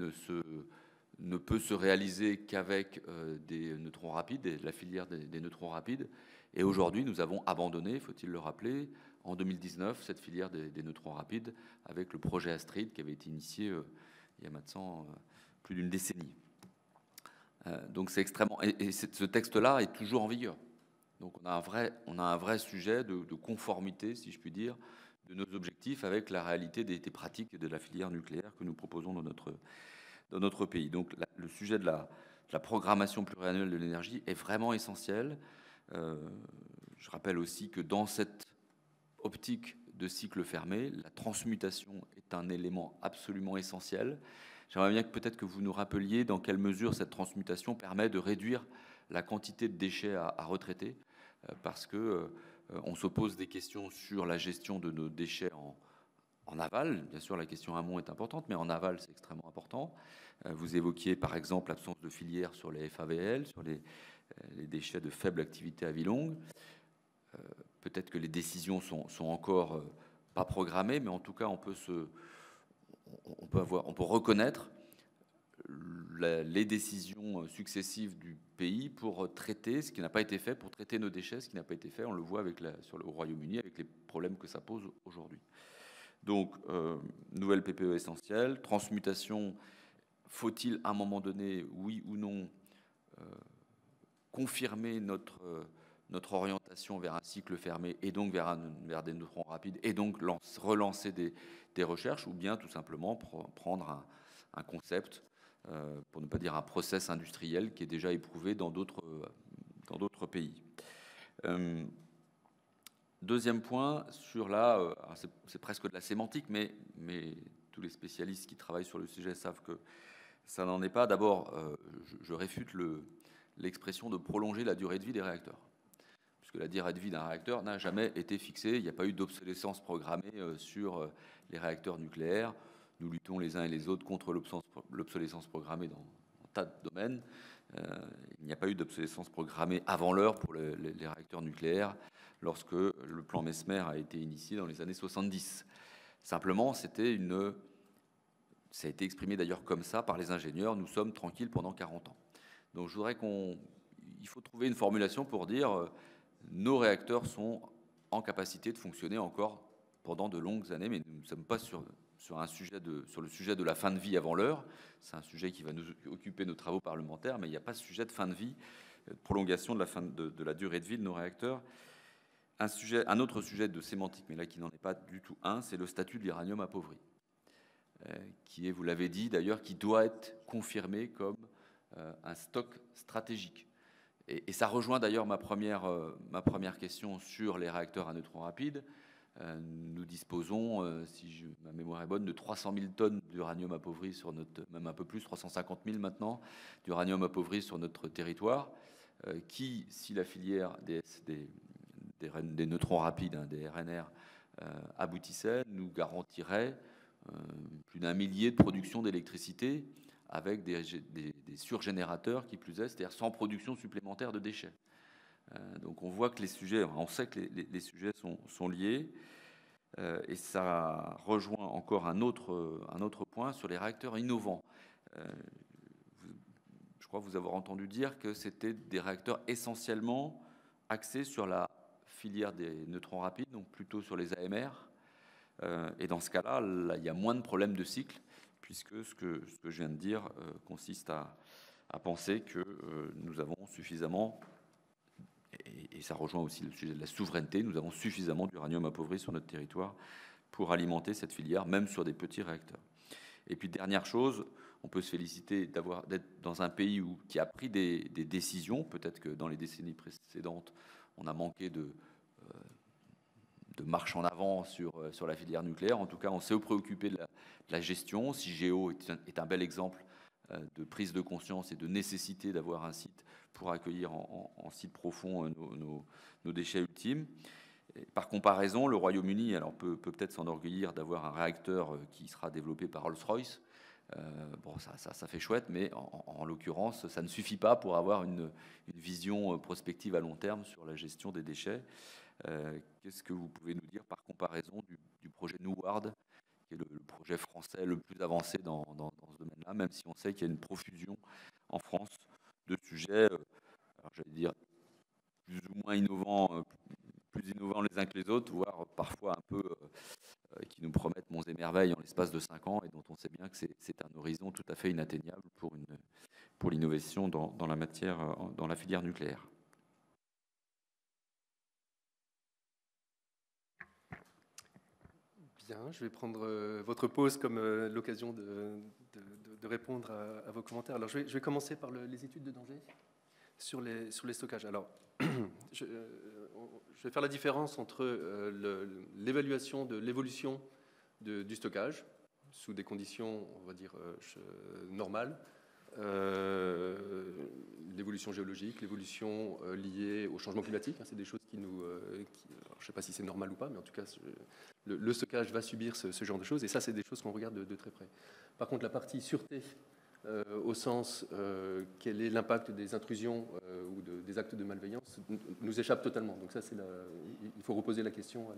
ne peut se réaliser qu'avec des neutrons rapides, la filière des neutrons rapides. Et aujourd'hui, nous avons abandonné, faut-il le rappeler, en 2019, cette filière des neutrons rapides avec le projet Astrid qui avait été initié il y a maintenant plus d'une décennie. Donc c'est extrêmement... Et ce texte-là est toujours en vigueur. Donc on a un vrai sujet de conformité, si je puis dire, de nos objectifs avec la réalité des pratiques de la filière nucléaire que nous proposons dans notre pays. Donc le sujet de la programmation pluriannuelle de l'énergie est vraiment essentiel. Je rappelle aussi que dans cette optique de cycle fermé. La transmutation est un élément absolument essentiel. J'aimerais bien peut-être que vous nous rappeliez dans quelle mesure cette transmutation permet de réduire la quantité de déchets à retraiter, parce que on se pose des questions sur la gestion de nos déchets en aval. Bien sûr, la question amont est importante, mais en aval, c'est extrêmement important. Vous évoquiez par exemple l'absence de filière sur les FAVL, sur les déchets de faible activité à vie longue. Peut-être que les décisions sont encore pas programmées, mais en tout cas, on peut reconnaître les décisions successives du pays pour traiter ce qui n'a pas été fait, pour traiter nos déchets, ce qui n'a pas été fait. On le voit sur le Royaume-Uni avec les problèmes que ça pose aujourd'hui. Donc, nouvelle PPE essentielle, transmutation. Faut-il à un moment donné, oui ou non, confirmer notre orientation vers un cycle fermé et donc vers des neutrons rapides et donc relancer des recherches, ou bien tout simplement prendre un concept, pour ne pas dire un process industriel qui est déjà éprouvé dans d'autres pays. Deuxième point, c'est presque de la sémantique, mais tous les spécialistes qui travaillent sur le sujet savent que ça n'en est pas. D'abord, je réfute l'expression de prolonger la durée de vie des réacteurs, puisque la durée de vie d'un réacteur n'a jamais été fixée. Il n'y a pas eu d'obsolescence programmée sur les réacteurs nucléaires. Nous luttons les uns et les autres contre l'obsolescence programmée dans un tas de domaines. Il n'y a pas eu d'obsolescence programmée avant l'heure pour les réacteurs nucléaires lorsque le plan Mesmer a été initié dans les années 70. Simplement, ça a été exprimé d'ailleurs comme ça par les ingénieurs, nous sommes tranquilles pendant 40 ans. Donc je voudrais il faut trouver une formulation pour dire nos réacteurs sont en capacité de fonctionner encore pendant de longues années, mais nous ne sommes pas sur le sujet de la fin de vie avant l'heure. C'est un sujet qui va nous occuper nos travaux parlementaires, mais il n'y a pas ce sujet de fin de vie, de prolongation de la durée de vie de nos réacteurs. Un autre sujet de sémantique, mais là qui n'en est pas du tout c'est le statut de l'uranium appauvri, qui est, vous l'avez dit d'ailleurs, qui doit être confirmé comme un stock stratégique. Et ça rejoint d'ailleurs ma première question sur les réacteurs à neutrons rapides. Nous disposons, si ma mémoire est bonne, de 300 000 tonnes d'uranium appauvri sur même un peu plus, 350 000 maintenant, d'uranium appauvri sur notre territoire, qui, si la filière des neutrons rapides, des RNR, aboutissait, nous garantirait plus d'1 millier de production d'électricité avec des surgénérateurs qui plus est, c'est-à-dire sans production supplémentaire de déchets. Donc on voit que on sait que les sujets sont liés, et ça rejoint encore un autre point sur les réacteurs innovants. Je crois vous avoir entendu dire que c'était des réacteurs essentiellement axés sur la filière des neutrons rapides, donc plutôt sur les AMR. Et dans ce cas-là, là, il y a moins de problèmes de cycle, puisque ce que je viens de dire consiste à penser que nous avons suffisamment, et ça rejoint aussi le sujet de la souveraineté, nous avons suffisamment d'uranium appauvri sur notre territoire pour alimenter cette filière, même sur des petits réacteurs. Et puis, dernière chose, on peut se féliciter d'être dans un pays qui a pris des décisions. Peut-être que dans les décennies précédentes, on a manqué de marche en avant sur la filière nucléaire. En tout cas, on s'est préoccupé de la gestion. Cigéo est un bel exemple de prise de conscience et de nécessité d'avoir un site pour accueillir en site profond nos déchets ultimes. Et par comparaison, le Royaume-Uni peut peut-être s'enorgueillir d'avoir un réacteur qui sera développé par Rolls-Royce. Bon, ça fait chouette, mais en l'occurrence, ça ne suffit pas pour avoir une vision prospective à long terme sur la gestion des déchets. Qu'est-ce que vous pouvez nous dire par comparaison du projet NUWARD, qui est le projet français le plus avancé dans ce domaine-là, même si on sait qu'il y a une profusion en France de sujets, j'allais dire, plus ou moins innovants, plus innovants les uns que les autres, voire parfois un peu qui nous promettent monts et merveilles en l'espace de 5 ans, et dont on sait bien que c'est un horizon tout à fait inatteignable pour l'innovation dans la filière nucléaire. Bien, je vais prendre votre pause comme l'occasion de répondre à vos commentaires. Alors, je vais commencer par les études de danger sur les stockages. Alors, je vais faire la différence entre l'évaluation de l'évolution du stockage, sous des conditions, on va dire, normales, l'évolution géologique, l'évolution liée au changement climatique, hein, c'est des choses qui nous... alors, je ne sais pas si c'est normal ou pas, mais en tout cas, le stockage va subir ce genre de choses, et ça, c'est des choses qu'on regarde de très près. Par contre, la partie sûreté, au sens quel est l'impact des intrusions ou des actes de malveillance, nous échappe totalement. Donc ça, il faut reposer la question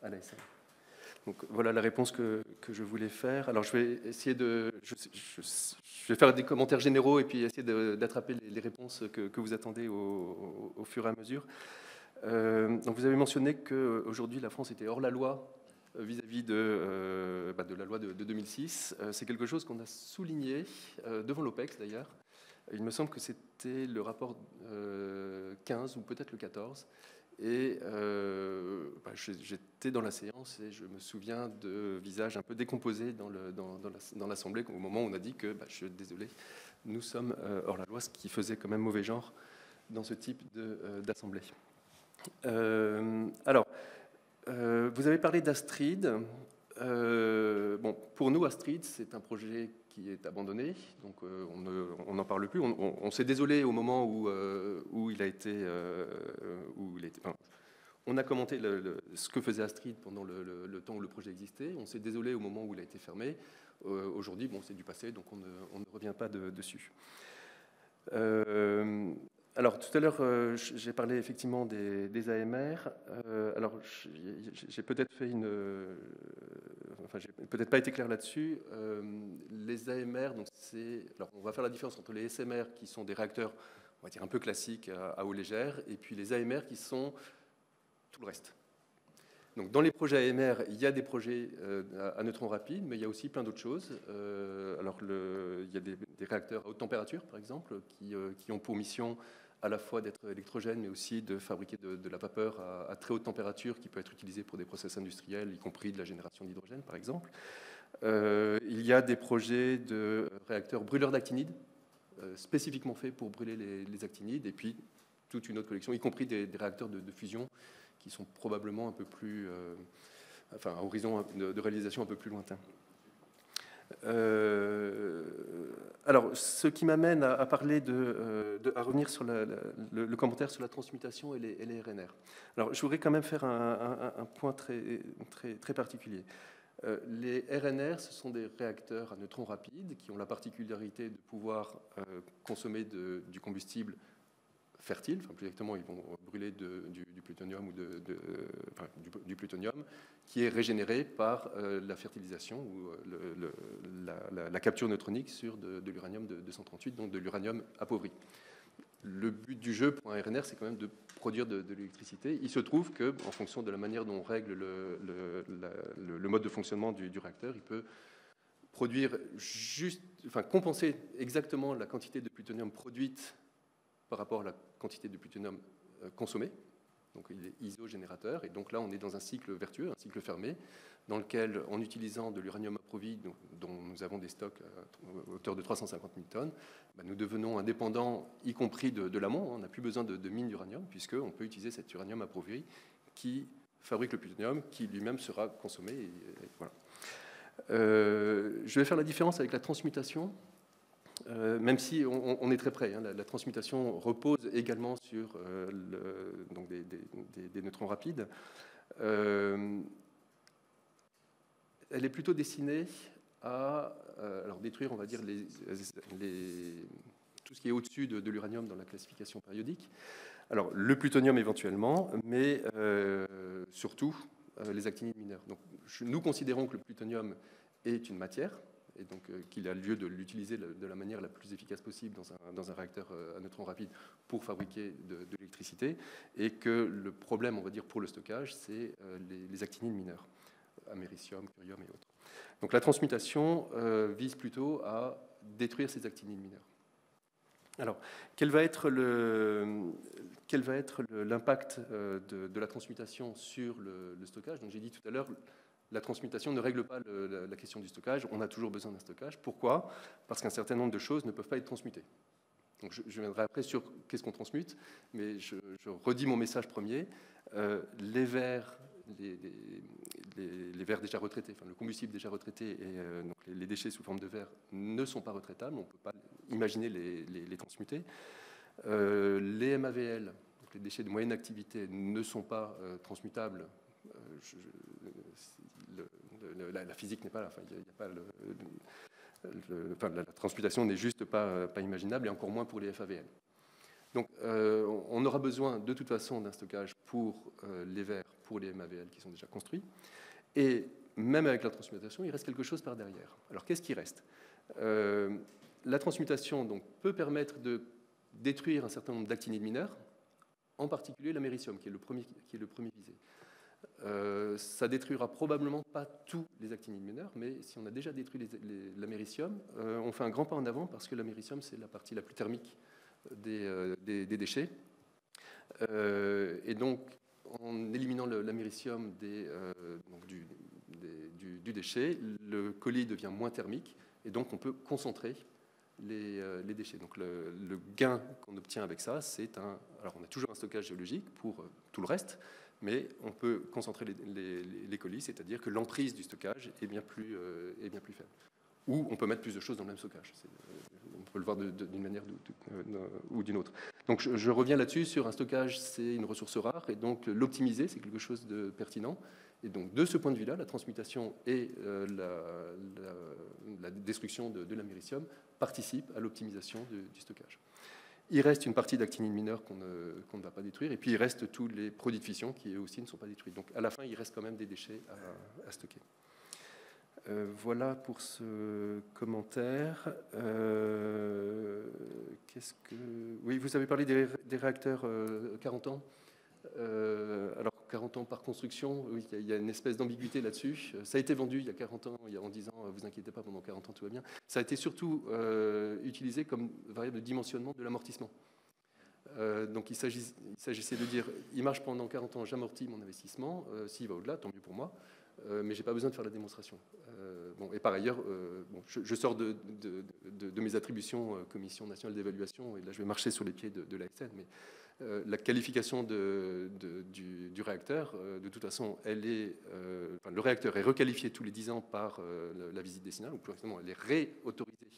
à l'ASN. Donc voilà la réponse que je voulais faire. Alors je vais essayer de... Je vais faire des commentaires généraux et puis essayer d'attraper les réponses que vous attendez au fur et à mesure. Donc vous avez mentionné qu'aujourd'hui la France était hors la loi vis-à-vis de la loi de 2006. C'est quelque chose qu'on a souligné devant l'OPEX d'ailleurs. Il me semble que c'était le rapport 15 ou peut-être le 14. Et j'étais dans la séance et je me souviens de visages un peu décomposés dans l'Assemblée au moment où on a dit que, je suis désolé, nous sommes hors la loi, ce qui faisait quand même mauvais genre dans ce type d'Assemblée. Alors, vous avez parlé d'Astrid. Bon, pour nous, Astrid, c'est un projet qui est abandonné, donc on n'en parle plus. On s'est désolé au moment où il a été... on a commenté ce que faisait Astrid pendant le temps où le projet existait. On s'est désolé au moment où il a été fermé. Aujourd'hui, bon, c'est du passé, donc on ne revient pas dessus. Alors, tout à l'heure, j'ai parlé effectivement des AMR. Alors, j'ai peut-être fait j'ai peut-être pas été clair là-dessus. Les AMR, donc alors, on va faire la différence entre les SMR, qui sont des réacteurs, on va dire un peu classiques à eau légère, et puis les AMR, qui sont tout le reste. Donc, dans les projets AMR, il y a des projets à neutrons rapides, mais il y a aussi plein d'autres choses. Alors, il y a des réacteurs à haute température, par exemple, qui ont pour mission à la fois d'être électrogènes, mais aussi de fabriquer de la vapeur à très haute température qui peut être utilisée pour des process industriels, y compris de la génération d'hydrogène, par exemple. Il y a des projets de réacteurs brûleurs d'actinides, spécifiquement faits pour brûler les actinides, et puis toute une autre collection, y compris des réacteurs de fusion, qui sont probablement un peu plus... à horizon de réalisation un peu plus lointain. Alors, ce qui m'amène à parler à revenir sur le commentaire sur la transmutation et les RNR. Alors, je voudrais quand même faire un point très particulier. Les RNR, ce sont des réacteurs à neutrons rapides qui ont la particularité de pouvoir consommer du combustible fertile, enfin plus exactement, ils vont brûler du plutonium ou du plutonium qui est régénéré par la fertilisation ou la capture neutronique sur de l'uranium 238, donc de l'uranium appauvri. Le but du jeu pour un RNR, c'est quand même de produire de l'électricité. Il se trouve que, en fonction de la manière dont on règle le mode de fonctionnement du réacteur, il peut produire compenser exactement la quantité de plutonium produite par rapport à la quantité de plutonium consommée. Donc il est isogénérateur. Et donc là, on est dans un cycle vertueux, un cycle fermé, dans lequel, en utilisant de l'uranium appauvri, dont nous avons des stocks à hauteur de 350 000 tonnes, nous devenons indépendants, y compris de l'amont. On n'a plus besoin de mines d'uranium, puisqu'on peut utiliser cet uranium appauvri qui fabrique le plutonium, qui lui-même sera consommé. Et voilà. Je vais faire la différence avec la transmutation. Même si on est très près, hein, la transmutation repose également sur donc des neutrons rapides. Elle est plutôt destinée à détruire, on va dire, tout ce qui est au-dessus de l'uranium dans la classification périodique. Alors, le plutonium éventuellement, mais surtout les actinides mineurs. Donc, nous considérons que le plutonium est une matière, et donc qu'il a lieu de l'utiliser de la manière la plus efficace possible dans un réacteur à neutrons rapides pour fabriquer de l'électricité, et que le problème, on va dire, pour le stockage, c'est les actinides mineurs, américium, curium et autres. Donc la transmutation vise plutôt à détruire ces actinides mineurs. Alors, quel va être l'impact de la transmutation sur le stockage? Donc j'ai dit tout à l'heure, la transmutation ne règle pas la question du stockage. On a toujours besoin d'un stockage. Pourquoi? Parce qu'un certain nombre de choses ne peuvent pas être transmutées. Donc je viendrai après sur qu'est-ce qu'on transmute, mais je redis mon message premier. les verres, les verres déjà retraités, enfin le combustible déjà retraité et donc les déchets sous forme de verre ne sont pas retraitables, on ne peut pas imaginer les transmuter. Les MAVL, donc les déchets de moyenne activité, ne sont pas transmutables. La physique n'est pas là, enfin, il n'y a pas la transmutation n'est juste pas imaginable, et encore moins pour les FAVL. Donc, on aura besoin de toute façon d'un stockage pour les verres, pour les MAVL qui sont déjà construits. Et même avec la transmutation, il reste quelque chose par derrière. Alors, qu'est-ce qui reste? La transmutation donc, peut permettre de détruire un certain nombre d'actinides mineurs, en particulier l'américium, qui est le premier visé. Ça détruira probablement pas tous les actinides mineurs, mais si on a déjà détruit l'américium, on fait un grand pas en avant parce que l'américium, c'est la partie la plus thermique des déchets. Et donc, en éliminant l'américium du déchet, le colis devient moins thermique et donc on peut concentrer les déchets. Donc le gain qu'on obtient avec ça, c'est alors on a toujours un stockage géologique pour tout le reste, mais on peut concentrer les colis, c'est-à-dire que l'emprise du stockage est bien plus faible. Ou on peut mettre plus de choses dans le même stockage. On peut le voir d'une manière ou d'une autre. Donc je reviens là-dessus, sur un stockage, c'est une ressource rare, et donc l'optimiser, c'est quelque chose de pertinent. Et donc de ce point de vue-là, la transmutation et la destruction de l'américium participent à l'optimisation du stockage. Il reste une partie d'actinides mineurs qu'on ne va pas détruire, et puis il reste tous les produits de fission qui eux aussi ne sont pas détruits. Donc à la fin, il reste quand même des déchets à stocker. Voilà pour ce commentaire. Oui, vous avez parlé des réacteurs 40 ans. Alors 40 ans par construction, oui, il y a une espèce d'ambiguïté là-dessus. Ça a été vendu il y a 40 ans, en disant « vous inquiétez pas, pendant 40 ans tout va bien ». Ça a été surtout utilisé comme variable de dimensionnement de l'amortissement. Donc il s'agissait de dire « il marche pendant 40 ans, j'amortis mon investissement, s'il va au-delà, tant mieux pour moi ». Mais je n'ai pas besoin de faire la démonstration. Et par ailleurs, je sors de mes attributions Commission nationale d'évaluation, et là je vais marcher sur les pieds de l'ASN, mais la qualification du réacteur, de toute façon, le réacteur est requalifié tous les 10 ans par la visite décennale, ou plus exactement, elle est réautorisée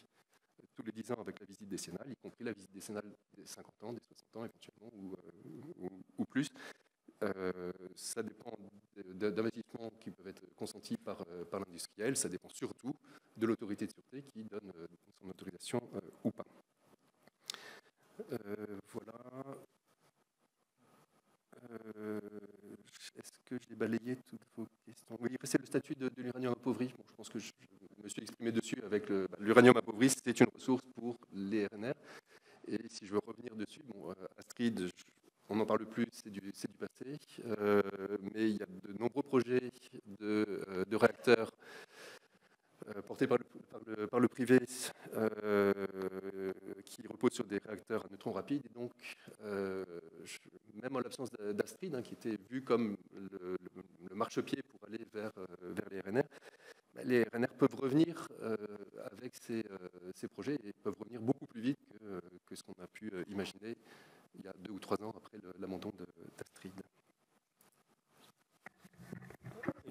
tous les 10 ans avec la visite décennale, y compris la visite décennale des 50 ans, des 60 ans éventuellement, ou plus. Ça dépend d'investissements qui peuvent être consentis par l'industriel. Ça dépend surtout de l'autorité de sûreté qui donne son autorisation ou pas. Voilà. Est-ce que j'ai balayé toutes vos questions? Oui, c'est le statut de l'uranium appauvri. Bon, je pense que je me suis exprimé dessus avec l'uranium appauvri. C'est une ressource pour les RNR. Et si je veux revenir dessus, Astrid, on n'en parle plus, c'est du passé, mais il y a de nombreux projets de réacteurs portés par le privé qui reposent sur des réacteurs à neutrons rapides. Et donc, même en l'absence d'Astrid, qui était vu comme le marchepied pour aller vers les RNR, les RNR peuvent revenir avec ces projets et peuvent revenir beaucoup plus vite que ce qu'on a pu imaginer il y a 2 ou 3 ans après l'abandon d'Astrid.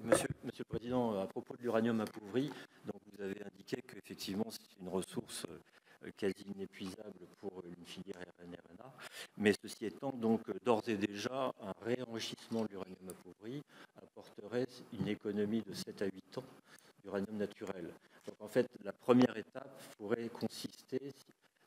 Monsieur le Président, à propos de l'uranium appauvri, donc vous avez indiqué qu'effectivement c'est une ressource quasi inépuisable pour une filière RNR-RNA, mais ceci étant, donc d'ores et déjà, un réenrichissement de l'uranium appauvri apporterait une économie de 7 à 8 ans d'uranium naturel. Donc en fait, la première étape pourrait consister,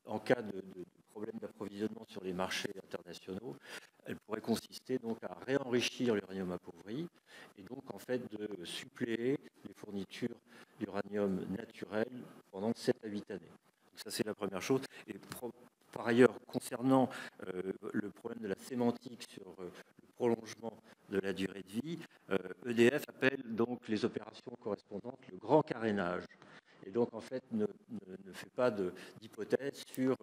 en cas de problème d'approvisionnement sur les marchés internationaux, elle pourrait consister donc à réenrichir l'uranium appauvri et donc en fait de suppléer les fournitures d'uranium naturel pendant 7 à 8 années. Donc ça c'est la première chose. Et par ailleurs, concernant le problème de la sémantique sur le prolongement de la durée de vie, EDF appelle donc les opérations correspondantes le grand carénage. Et donc, en fait, ne fait pas d'hypothèse sur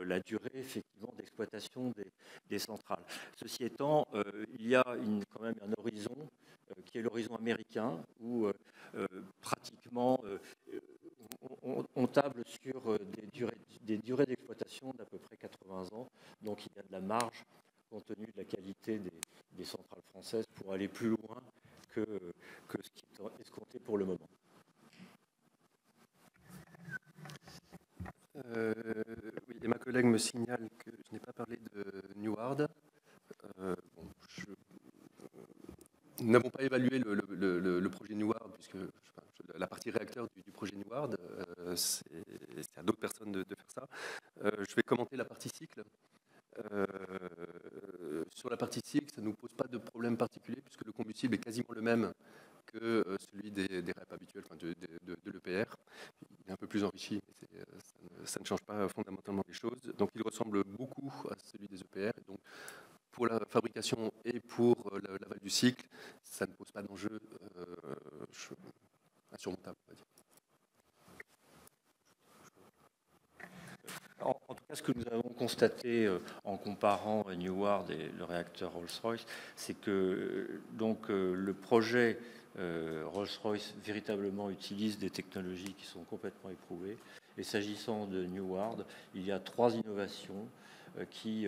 la durée, effectivement, d'exploitation des centrales. Ceci étant, il y a quand même un horizon qui est l'horizon américain, où pratiquement on table sur des durées d'exploitation d'à peu près 80 ans. Donc, il y a de la marge compte tenu de la qualité des des centrales françaises pour aller plus loin que ce qui est escompté pour le moment. Oui, et ma collègue me signale que je n'ai pas parlé de Newhard. Nous n'avons pas évalué le projet Newhard, puisque la partie réacteur du projet Newhard, c'est à d'autres personnes de faire ça. Je vais commenter la partie cycle. Sur la partie cycle, ça ne nous pose pas de problème particulier, puisque le combustible est quasiment le même que celui des REP habituels, enfin de l'EPR. Il est un peu plus enrichi, mais ça ne change pas fondamentalement les choses. Donc il ressemble beaucoup à celui des EPR. Et donc, pour la fabrication et pour l'aval du cycle, ça ne pose pas d'enjeu insurmontable, on va dire. En tout cas, ce que nous avons constaté en comparant Newhard et le réacteur Rolls-Royce, c'est que donc, le projet Rolls-Royce véritablement utilise des technologies qui sont complètement éprouvées. Et s'agissant de Newhard, il y a 3 innovations qui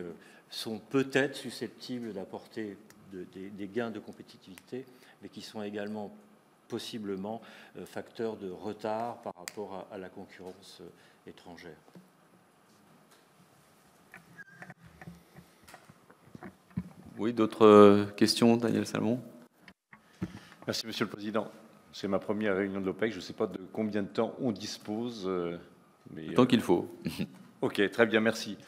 sont peut-être susceptibles d'apporter des gains de compétitivité, mais qui sont également possiblement facteurs de retard par rapport à la concurrence étrangère. Oui, d'autres questions, Daniel Salmon? Merci, Monsieur le Président. C'est ma première réunion de l'OPEC. Je ne sais pas de combien de temps on dispose. Le temps qu'il faut. Ok, très bien, merci.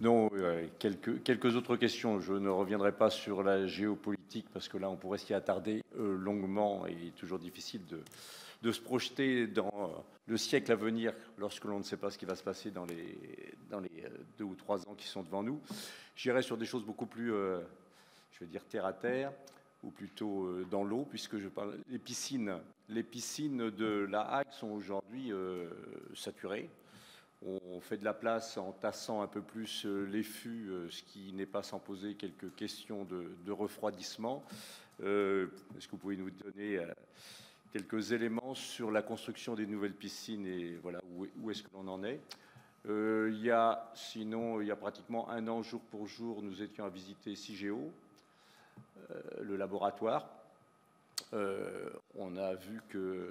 Non, quelques autres questions. Je ne reviendrai pas sur la géopolitique parce que là, on pourrait s'y attarder longuement et il est toujours difficile de se projeter dans le siècle à venir lorsque l'on ne sait pas ce qui va se passer dans les 2 ou 3 ans qui sont devant nous. J'irai sur des choses beaucoup plus, je vais dire, terre à terre, ou plutôt dans l'eau, puisque je parle les piscines de la Hague sont aujourd'hui saturées. On fait de la place en tassant un peu plus les fûts, ce qui n'est pas sans poser quelques questions de refroidissement. Est-ce que vous pouvez nous donner quelques éléments sur la construction des nouvelles piscines et voilà où est-ce que l'on en est? Sinon, il y a pratiquement 1 an, jour pour jour, nous étions à visiter Cigéo, le laboratoire. On a vu que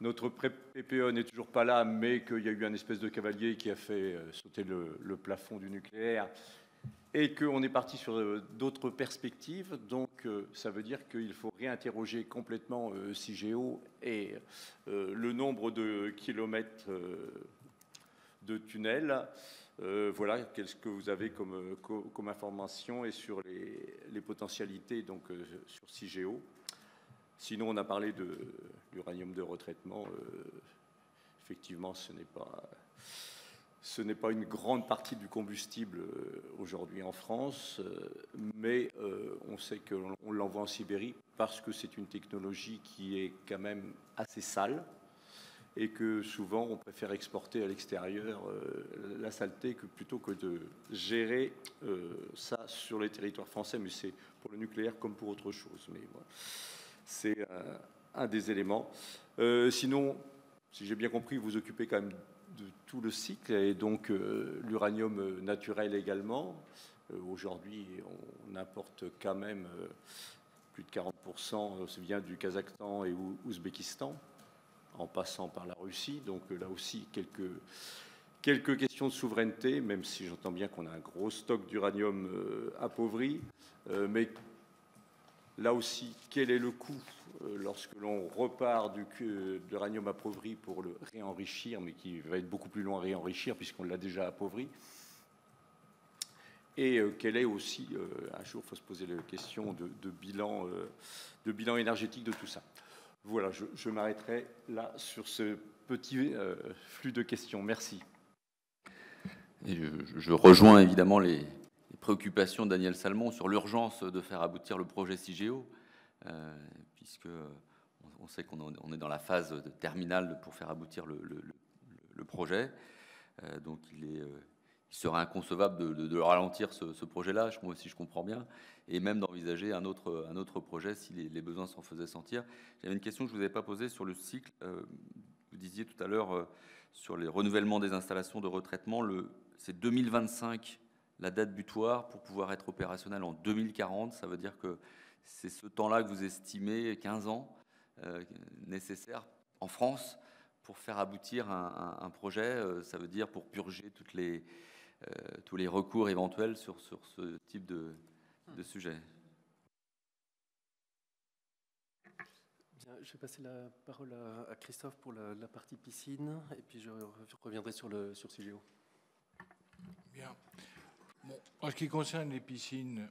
notre PPE n'est toujours pas là, mais qu'il y a eu un espèce de cavalier qui a fait sauter le plafond du nucléaire et qu'on est parti sur d'autres perspectives. Donc, ça veut dire qu'il faut réinterroger complètement Cigéo et le nombre de kilomètres de tunnels. Voilà, qu'est-ce que vous avez comme information et sur les potentialités donc, sur Cigéo. Sinon, on a parlé de l'uranium de retraitement. Effectivement, ce n'est pas une grande partie du combustible aujourd'hui en France, mais on sait qu'on l'envoie en Sibérie parce que c'est une technologie qui est quand même assez sale et que souvent on préfère exporter à l'extérieur la saleté plutôt que de gérer ça sur les territoires français. Mais c'est pour le nucléaire comme pour autre chose. Mais voilà. C'est un des éléments. Sinon, si j'ai bien compris, vous vous occupez quand même de tout le cycle et donc l'uranium naturel également. Aujourd'hui, on importe quand même plus de 40%, ça vient du Kazakhstan et Ouzbékistan, en passant par la Russie. Donc là aussi, quelques questions de souveraineté, même si j'entends bien qu'on a un gros stock d'uranium appauvri. Mais là aussi, quel est le coût lorsque l'on repart de l'uranium appauvri pour le réenrichir, mais qui va être beaucoup plus long à réenrichir puisqu'on l'a déjà appauvri? Et quel est aussi, un jour, il faut se poser la question de bilan énergétique de tout ça. Voilà, je m'arrêterai là sur ce petit flux de questions. Merci. Et je rejoins évidemment les préoccupations de Daniel Salmon sur l'urgence de faire aboutir le projet Cigéo, puisque on sait qu'on est dans la phase terminale pour faire aboutir le projet. Donc il serait inconcevable de ralentir ce projet-là, moi aussi je comprends bien, et même d'envisager un autre projet si les besoins s'en faisaient sentir. J'avais une question que je ne vous avais pas posée sur le cycle. Vous disiez tout à l'heure sur les renouvellements des installations de retraitement, c'est 2025 la date butoir pour pouvoir être opérationnel en 2040. Ça veut dire que c'est ce temps-là que vous estimez, 15 ans, nécessaire en France pour faire aboutir un projet. Ça veut dire pour purger tous les recours éventuels sur ce type de sujet. Bien, je vais passer la parole à Christophe pour la partie piscine, et puis je reviendrai sur CIGEO. Bien. Bon, en ce qui concerne les piscines,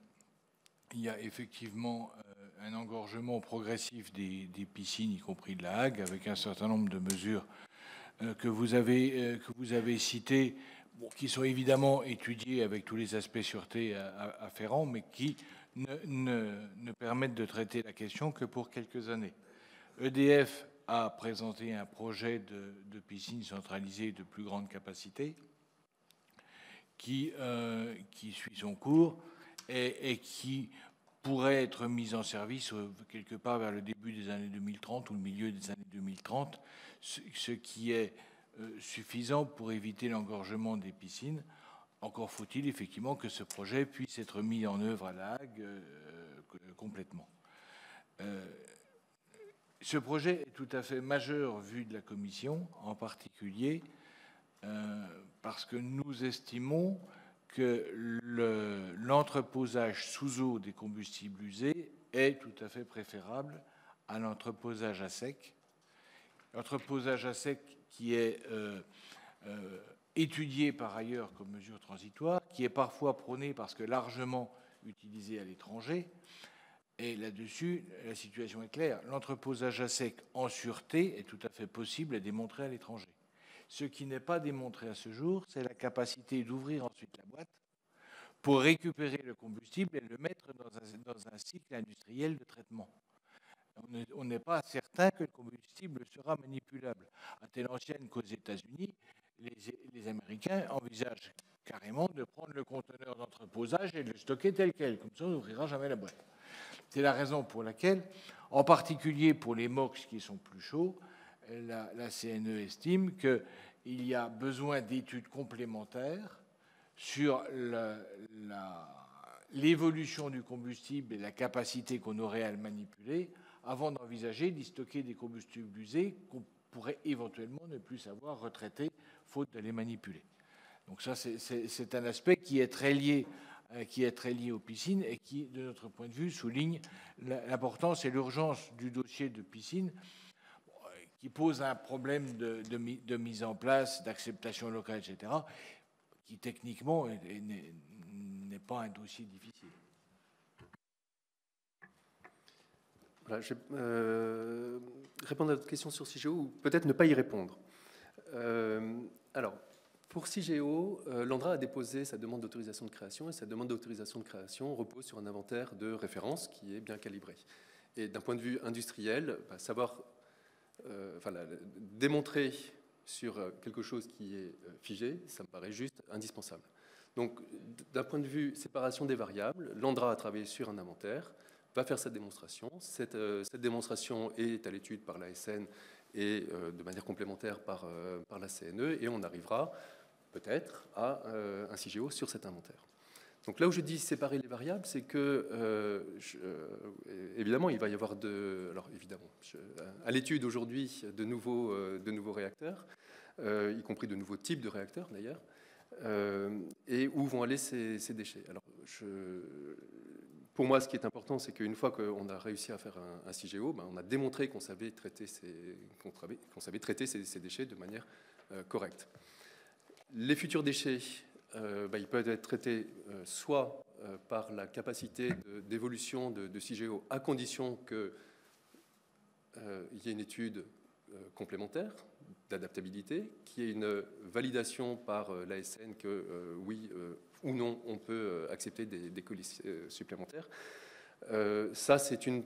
il y a effectivement un engorgement progressif des piscines, y compris de la Hague, avec un certain nombre de mesures que vous avez citées, bon, qui sont évidemment étudiées avec tous les aspects sûreté afférents, mais qui ne permettent de traiter la question que pour quelques années. EDF a présenté un projet de piscine centralisée de plus grande capacité qui suit son cours et qui pourrait être mise en service quelque part vers le début des années 2030 ou le milieu des années 2030, ce qui est suffisant pour éviter l'engorgement des piscines. Encore faut-il effectivement que ce projet puisse être mis en œuvre à La Hague complètement. Ce projet est tout à fait majeur vu de la Commission, en particulier parce que nous estimons que l'entreposage sous eau des combustibles usés est tout à fait préférable à l'entreposage à sec. L'entreposage à sec qui est étudié par ailleurs comme mesure transitoire, qui est parfois prôné parce que largement utilisé à l'étranger. Et là-dessus, la situation est claire. L'entreposage à sec en sûreté est tout à fait possible à démontrer à l'étranger. Ce qui n'est pas démontré à ce jour, c'est la capacité d'ouvrir ensuite la boîte pour récupérer le combustible et le mettre dans un cycle industriel de traitement. On n'est pas certain que le combustible sera manipulable. À telle enseigne qu'aux États-Unis, les Américains envisagent carrément de prendre le conteneur d'entreposage et de le stocker tel quel. Comme ça, on n'ouvrira jamais la boîte. C'est la raison pour laquelle, en particulier pour les MOX qui sont plus chauds, la CNE estime qu'il y a besoin d'études complémentaires sur l'évolution du combustible et la capacité qu'on aurait à le manipuler avant d'envisager d'y stocker des combustibles usés qu'on pourrait éventuellement ne plus savoir retraiter faute de les manipuler. Donc ça, c'est un aspect qui est très lié aux piscines et qui, de notre point de vue, souligne l'importance et l'urgence du dossier de piscine, qui pose un problème de mise en place, d'acceptation locale, etc., qui techniquement n'est pas un dossier difficile. Voilà, je vais répondre à votre question sur CIGEO ou peut-être ne pas y répondre. Alors, pour CIGEO, l'ANDRA a déposé sa demande d'autorisation de création et sa demande d'autorisation de création repose sur un inventaire de référence qui est bien calibré. Et d'un point de vue industriel, démontrer sur quelque chose qui est figé, ça me paraît juste indispensable. Donc, d'un point de vue séparation des variables, l'ANDRA a travaillé sur un inventaire, va faire sa démonstration. Cette démonstration est à l'étude par l'ASN et de manière complémentaire par la CNE, et on arrivera peut-être à un CIGEO sur cet inventaire. Donc là où je dis séparer les variables, c'est que, évidemment, il va y avoir à l'étude aujourd'hui de nouveaux réacteurs, y compris de nouveaux types de réacteurs d'ailleurs, et où vont aller ces déchets. Alors, pour moi, ce qui est important, c'est qu'une fois qu'on a réussi à faire un CIGEO, on a démontré qu'on savait traiter ces déchets de manière correcte. Les futurs déchets, ils peuvent être traités soit par la capacité d'évolution de CIGEO, à condition qu'il y ait une étude complémentaire d'adaptabilité, qu'il y ait une validation par l'ASN que oui ou non on peut accepter des colis supplémentaires. Ça, c'est une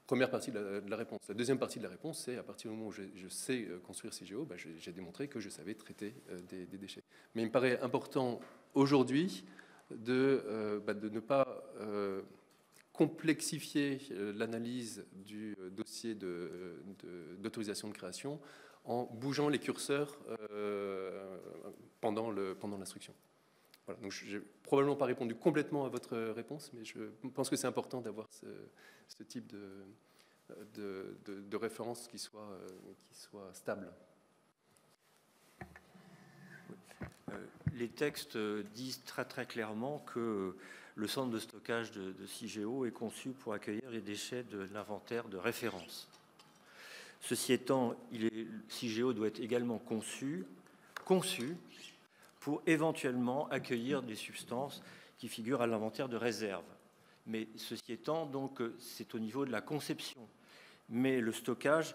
première partie de la réponse. La deuxième partie de la réponse, c'est à partir du moment où je sais construire CIGEO, j'ai démontré que je savais traiter des déchets. Mais il me paraît important aujourd'hui de ne pas complexifier l'analyse du dossier d'autorisation de création en bougeant les curseurs pendant l'instruction. Voilà, donc je n'ai probablement pas répondu complètement à votre réponse, mais je pense que c'est important d'avoir ce type de référence qui soit stable. Les textes disent très très clairement que le centre de stockage de Cigéo est conçu pour accueillir les déchets de l'inventaire de référence. Ceci étant, Cigéo doit être également conçu pour éventuellement accueillir des substances qui figurent à l'inventaire de réserve. Mais ceci étant, donc, c'est au niveau de la conception. Mais le stockage,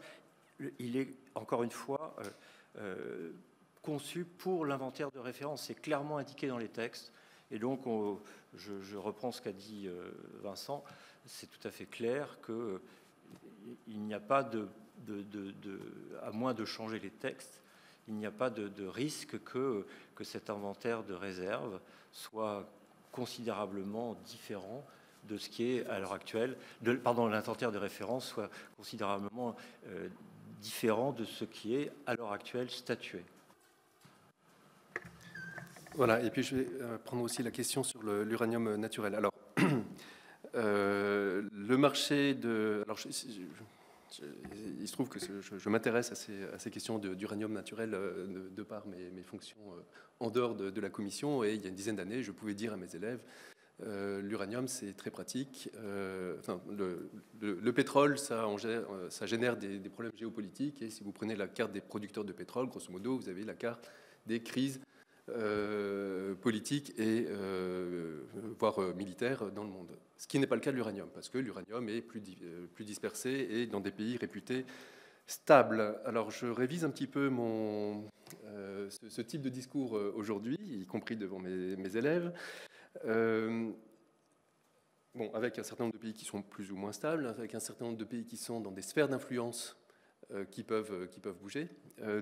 il est encore une fois conçu pour l'inventaire de référence. C'est clairement indiqué dans les textes. Et donc, je reprends ce qu'a dit Vincent, c'est tout à fait clair qu'il n'y a pas à moins de changer les textes, il n'y a pas de risque que cet inventaire de réserve soit considérablement différent de ce qui est à l'heure actuelle, l'inventaire de référence soit considérablement différent de ce qui est à l'heure actuelle statué. Voilà, et puis je vais prendre aussi la question sur l'uranium naturel. Alors, le marché de... Alors, il se trouve que je m'intéresse à ces questions d'uranium naturel de par mes fonctions en dehors de la commission, et il y a une dizaine d'années, je pouvais dire à mes élèves l'uranium, c'est très pratique. Enfin, le pétrole, ça génère des problèmes géopolitiques, et si vous prenez la carte des producteurs de pétrole, grosso modo, vous avez la carte des crises politique et voire militaire dans le monde. Ce qui n'est pas le cas de l'uranium, parce que l'uranium est plus dispersé et dans des pays réputés stables. Alors je révise un petit peu ce type de discours aujourd'hui, y compris devant mes élèves. Bon, avec un certain nombre de pays qui sont plus ou moins stables, avec un certain nombre de pays qui sont dans des sphères d'influence qui peuvent bouger,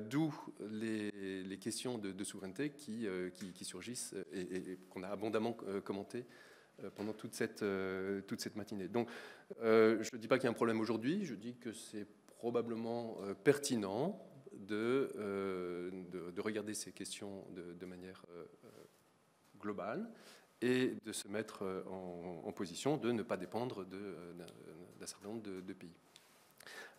d'où les questions de souveraineté qui surgissent et qu'on a abondamment commenté pendant toute cette matinée. Donc, je ne dis pas qu'il y a un problème aujourd'hui, je dis que c'est probablement pertinent de regarder ces questions de manière globale et de se mettre en position de ne pas dépendre d'un certain nombre de pays.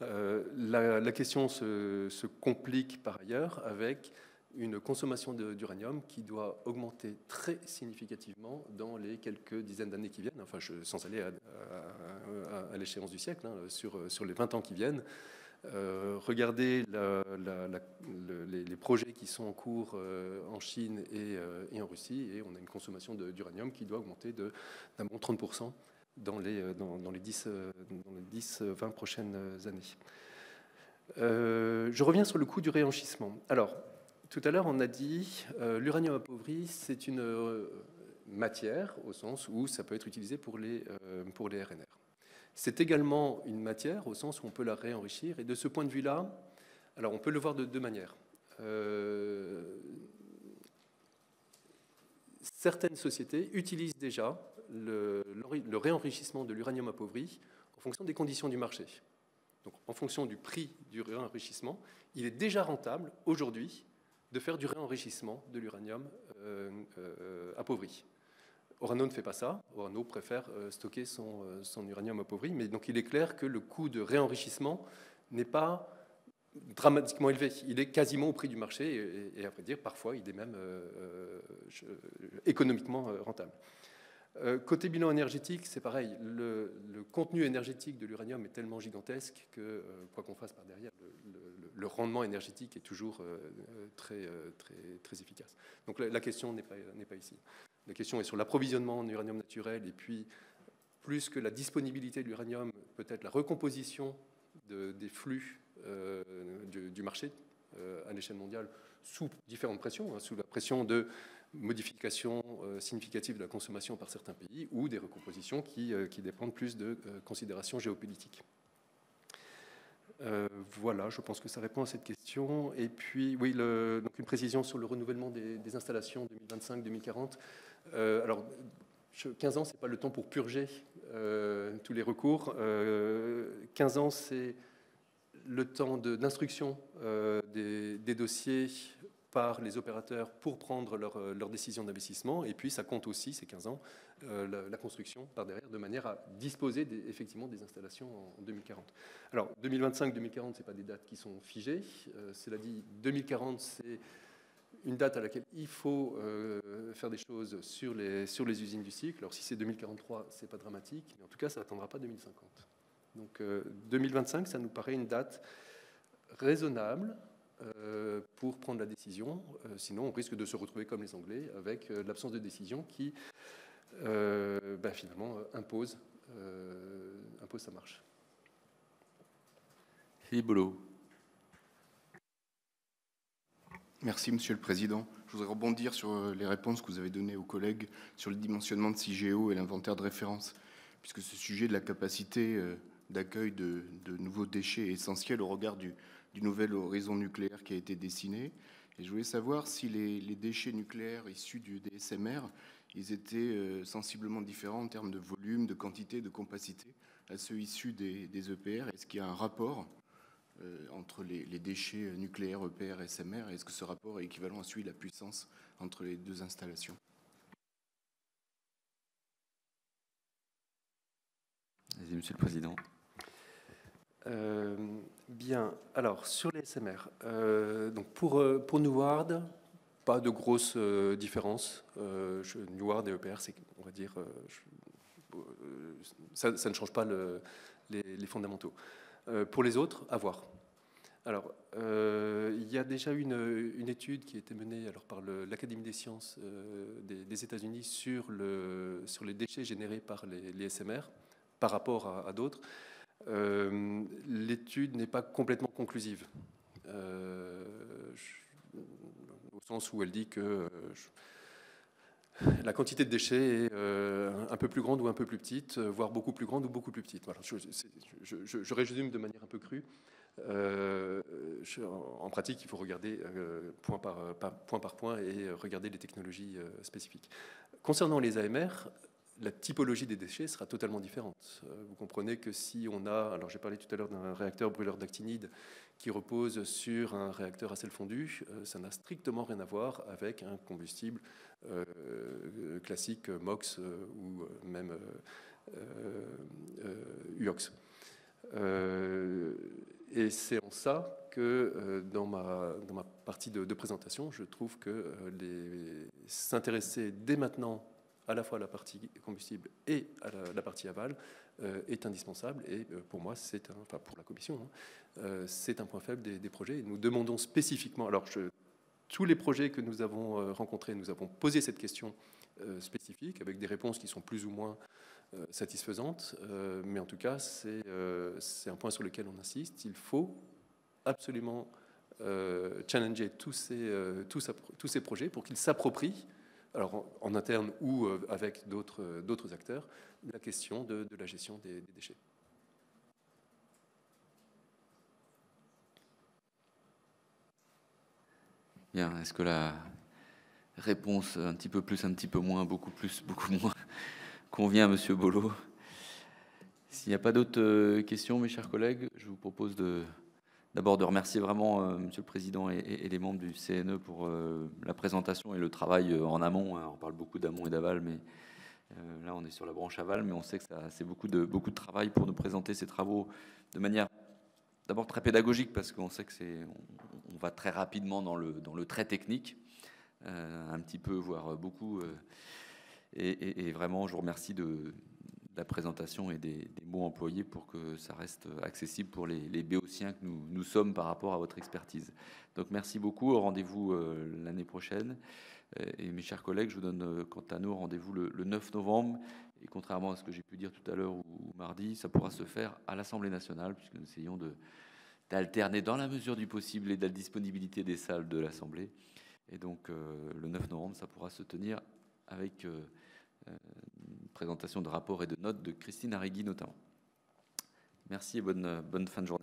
La question se complique par ailleurs avec une consommation d'uranium qui doit augmenter très significativement dans les quelques dizaines d'années qui viennent, enfin sans aller à l'échéance du siècle, hein, sur les 20 ans qui viennent. Regardez les projets qui sont en cours en Chine et en Russie, et on a une consommation d'uranium qui doit augmenter d'un bon 30% dans les 10-20 prochaines années. Je reviens sur le coût du réenrichissement. Alors, tout à l'heure, on a dit l'uranium appauvri, c'est une matière au sens où ça peut être utilisé pour les RNR. C'est également une matière au sens où on peut la réenrichir. Et de ce point de vue-là, alors on peut le voir de deux manières. Certaines sociétés utilisent déjà le réenrichissement de l'uranium appauvri en fonction des conditions du marché. Donc, en fonction du prix du réenrichissement, il est déjà rentable aujourd'hui de faire du réenrichissement de l'uranium appauvri. Orano ne fait pas ça. Orano préfère stocker son uranium appauvri. Mais donc, il est clair que le coût de réenrichissement n'est pas dramatiquement élevé. Il est quasiment au prix du marché et à vrai dire, parfois, il est même économiquement rentable. Côté bilan énergétique, c'est pareil. Le contenu énergétique de l'uranium est tellement gigantesque que, quoi qu'on fasse par derrière, le rendement énergétique est toujours très efficace. Donc la question n'est pas ici. La question est sur l'approvisionnement en uranium naturel, et puis, plus que la disponibilité de l'uranium, peut-être la recomposition des flux du marché à l'échelle mondiale sous différentes pressions, hein, sous la pression de modifications significatives de la consommation par certains pays ou des recompositions qui dépendent plus de considérations géopolitiques. Voilà, je pense que ça répond à cette question. Et puis, oui, donc une précision sur le renouvellement des installations 2025-2040. Alors, 15 ans, ce n'est pas le temps pour purger tous les recours. 15 ans, c'est le temps d'instruction des dossiers par les opérateurs pour prendre leur décision d'investissement. Et puis, ça compte aussi, ces 15 ans, la construction par derrière, de manière à disposer effectivement des installations en 2040. Alors, 2025-2040, ce n'est pas des dates qui sont figées. Cela dit, 2040, c'est une date à laquelle il faut faire des choses sur les usines du cycle. Alors, si c'est 2043, ce n'est pas dramatique, mais en tout cas, ça n'attendra pas 2050. Donc, 2025, ça nous paraît une date raisonnable pour prendre la décision. Sinon, on risque de se retrouver comme les Anglais, avec l'absence de décision qui, finalement, impose sa marche. Philippe Bolo. Merci, Monsieur le Président. Je voudrais rebondir sur les réponses que vous avez données aux collègues sur le dimensionnement de CIGEO et l'inventaire de référence, puisque ce sujet de la capacité d'accueil de nouveaux déchets est essentiel au regard du nouvel horizon nucléaire qui a été dessiné. Et je voulais savoir si les déchets nucléaires issus des SMR, ils étaient sensiblement différents en termes de volume, de quantité, de compacité à ceux issus des EPR. Est-ce qu'il y a un rapport entre les déchets nucléaires EPR et SMR? Est-ce que ce rapport est équivalent à celui de la puissance entre les deux installations? Vas-y, Monsieur le Président. Bien, alors sur les SMR, donc pour Neward, pas de grosses différences. Neward et EPR, on va dire, ça ne change pas les fondamentaux. Pour les autres, à voir. Alors, il y a déjà une étude qui a été menée par l'Académie des sciences des États-Unis sur les déchets générés par les SMR par rapport à d'autres. L'étude n'est pas complètement conclusive, au sens où elle dit que la quantité de déchets est un peu plus grande ou un peu plus petite, voire beaucoup plus grande ou beaucoup plus petite. Voilà, je résume de manière un peu crue. En pratique, il faut regarder point par point et regarder les technologies spécifiques. Concernant les AMR, la typologie des déchets sera totalement différente. Vous comprenez que si on a, alors j'ai parlé tout à l'heure d'un réacteur brûleur d'actinide qui repose sur un réacteur à sel fondu, ça n'a strictement rien à voir avec un combustible classique MOX ou même UOX. Et c'est en ça que dans ma partie de présentation, je trouve que s'intéresser dès maintenant à la fois à la partie combustible et à la partie aval est indispensable. Et pour moi, pour la Commission, c'est un point faible des projets. Et nous demandons spécifiquement, alors tous les projets que nous avons rencontrés, nous avons posé cette question spécifique avec des réponses qui sont plus ou moins satisfaisantes. Mais en tout cas, c'est un point sur lequel on insiste. Il faut absolument challenger tous ces projets pour qu'ils s'approprient, alors en interne ou avec d'autres acteurs, la question de la gestion des déchets. Bien, est-ce que la réponse un petit peu plus, un petit peu moins, beaucoup plus, beaucoup moins convient à Monsieur Bolo? S'il n'y a pas d'autres questions, mes chers collègues, je vous propose d'abord de remercier vraiment Monsieur le Président et les membres du CNE pour la présentation et le travail en amont. On parle beaucoup d'amont et d'aval, mais là on est sur la branche aval, mais on sait que c'est beaucoup de travail pour nous présenter ces travaux de manière d'abord très pédagogique, parce qu'on sait que on va très rapidement dans le très technique, un petit peu, voire beaucoup. Et vraiment, je vous remercie de la présentation et des mots employés pour que ça reste accessible pour les béotiens que nous sommes par rapport à votre expertise. Donc merci beaucoup, au rendez-vous l'année prochaine. Et mes chers collègues, je vous donne quant à nous rendez-vous le 9 novembre. Et contrairement à ce que j'ai pu dire tout à l'heure ou mardi, ça pourra se faire à l'Assemblée nationale, puisque nous essayons d'alterner dans la mesure du possible et de la disponibilité des salles de l'Assemblée. Et donc le 9 novembre, ça pourra se tenir avec une présentation de rapports et de notes de Christine Arrigui notamment. Merci et bonne fin de journée.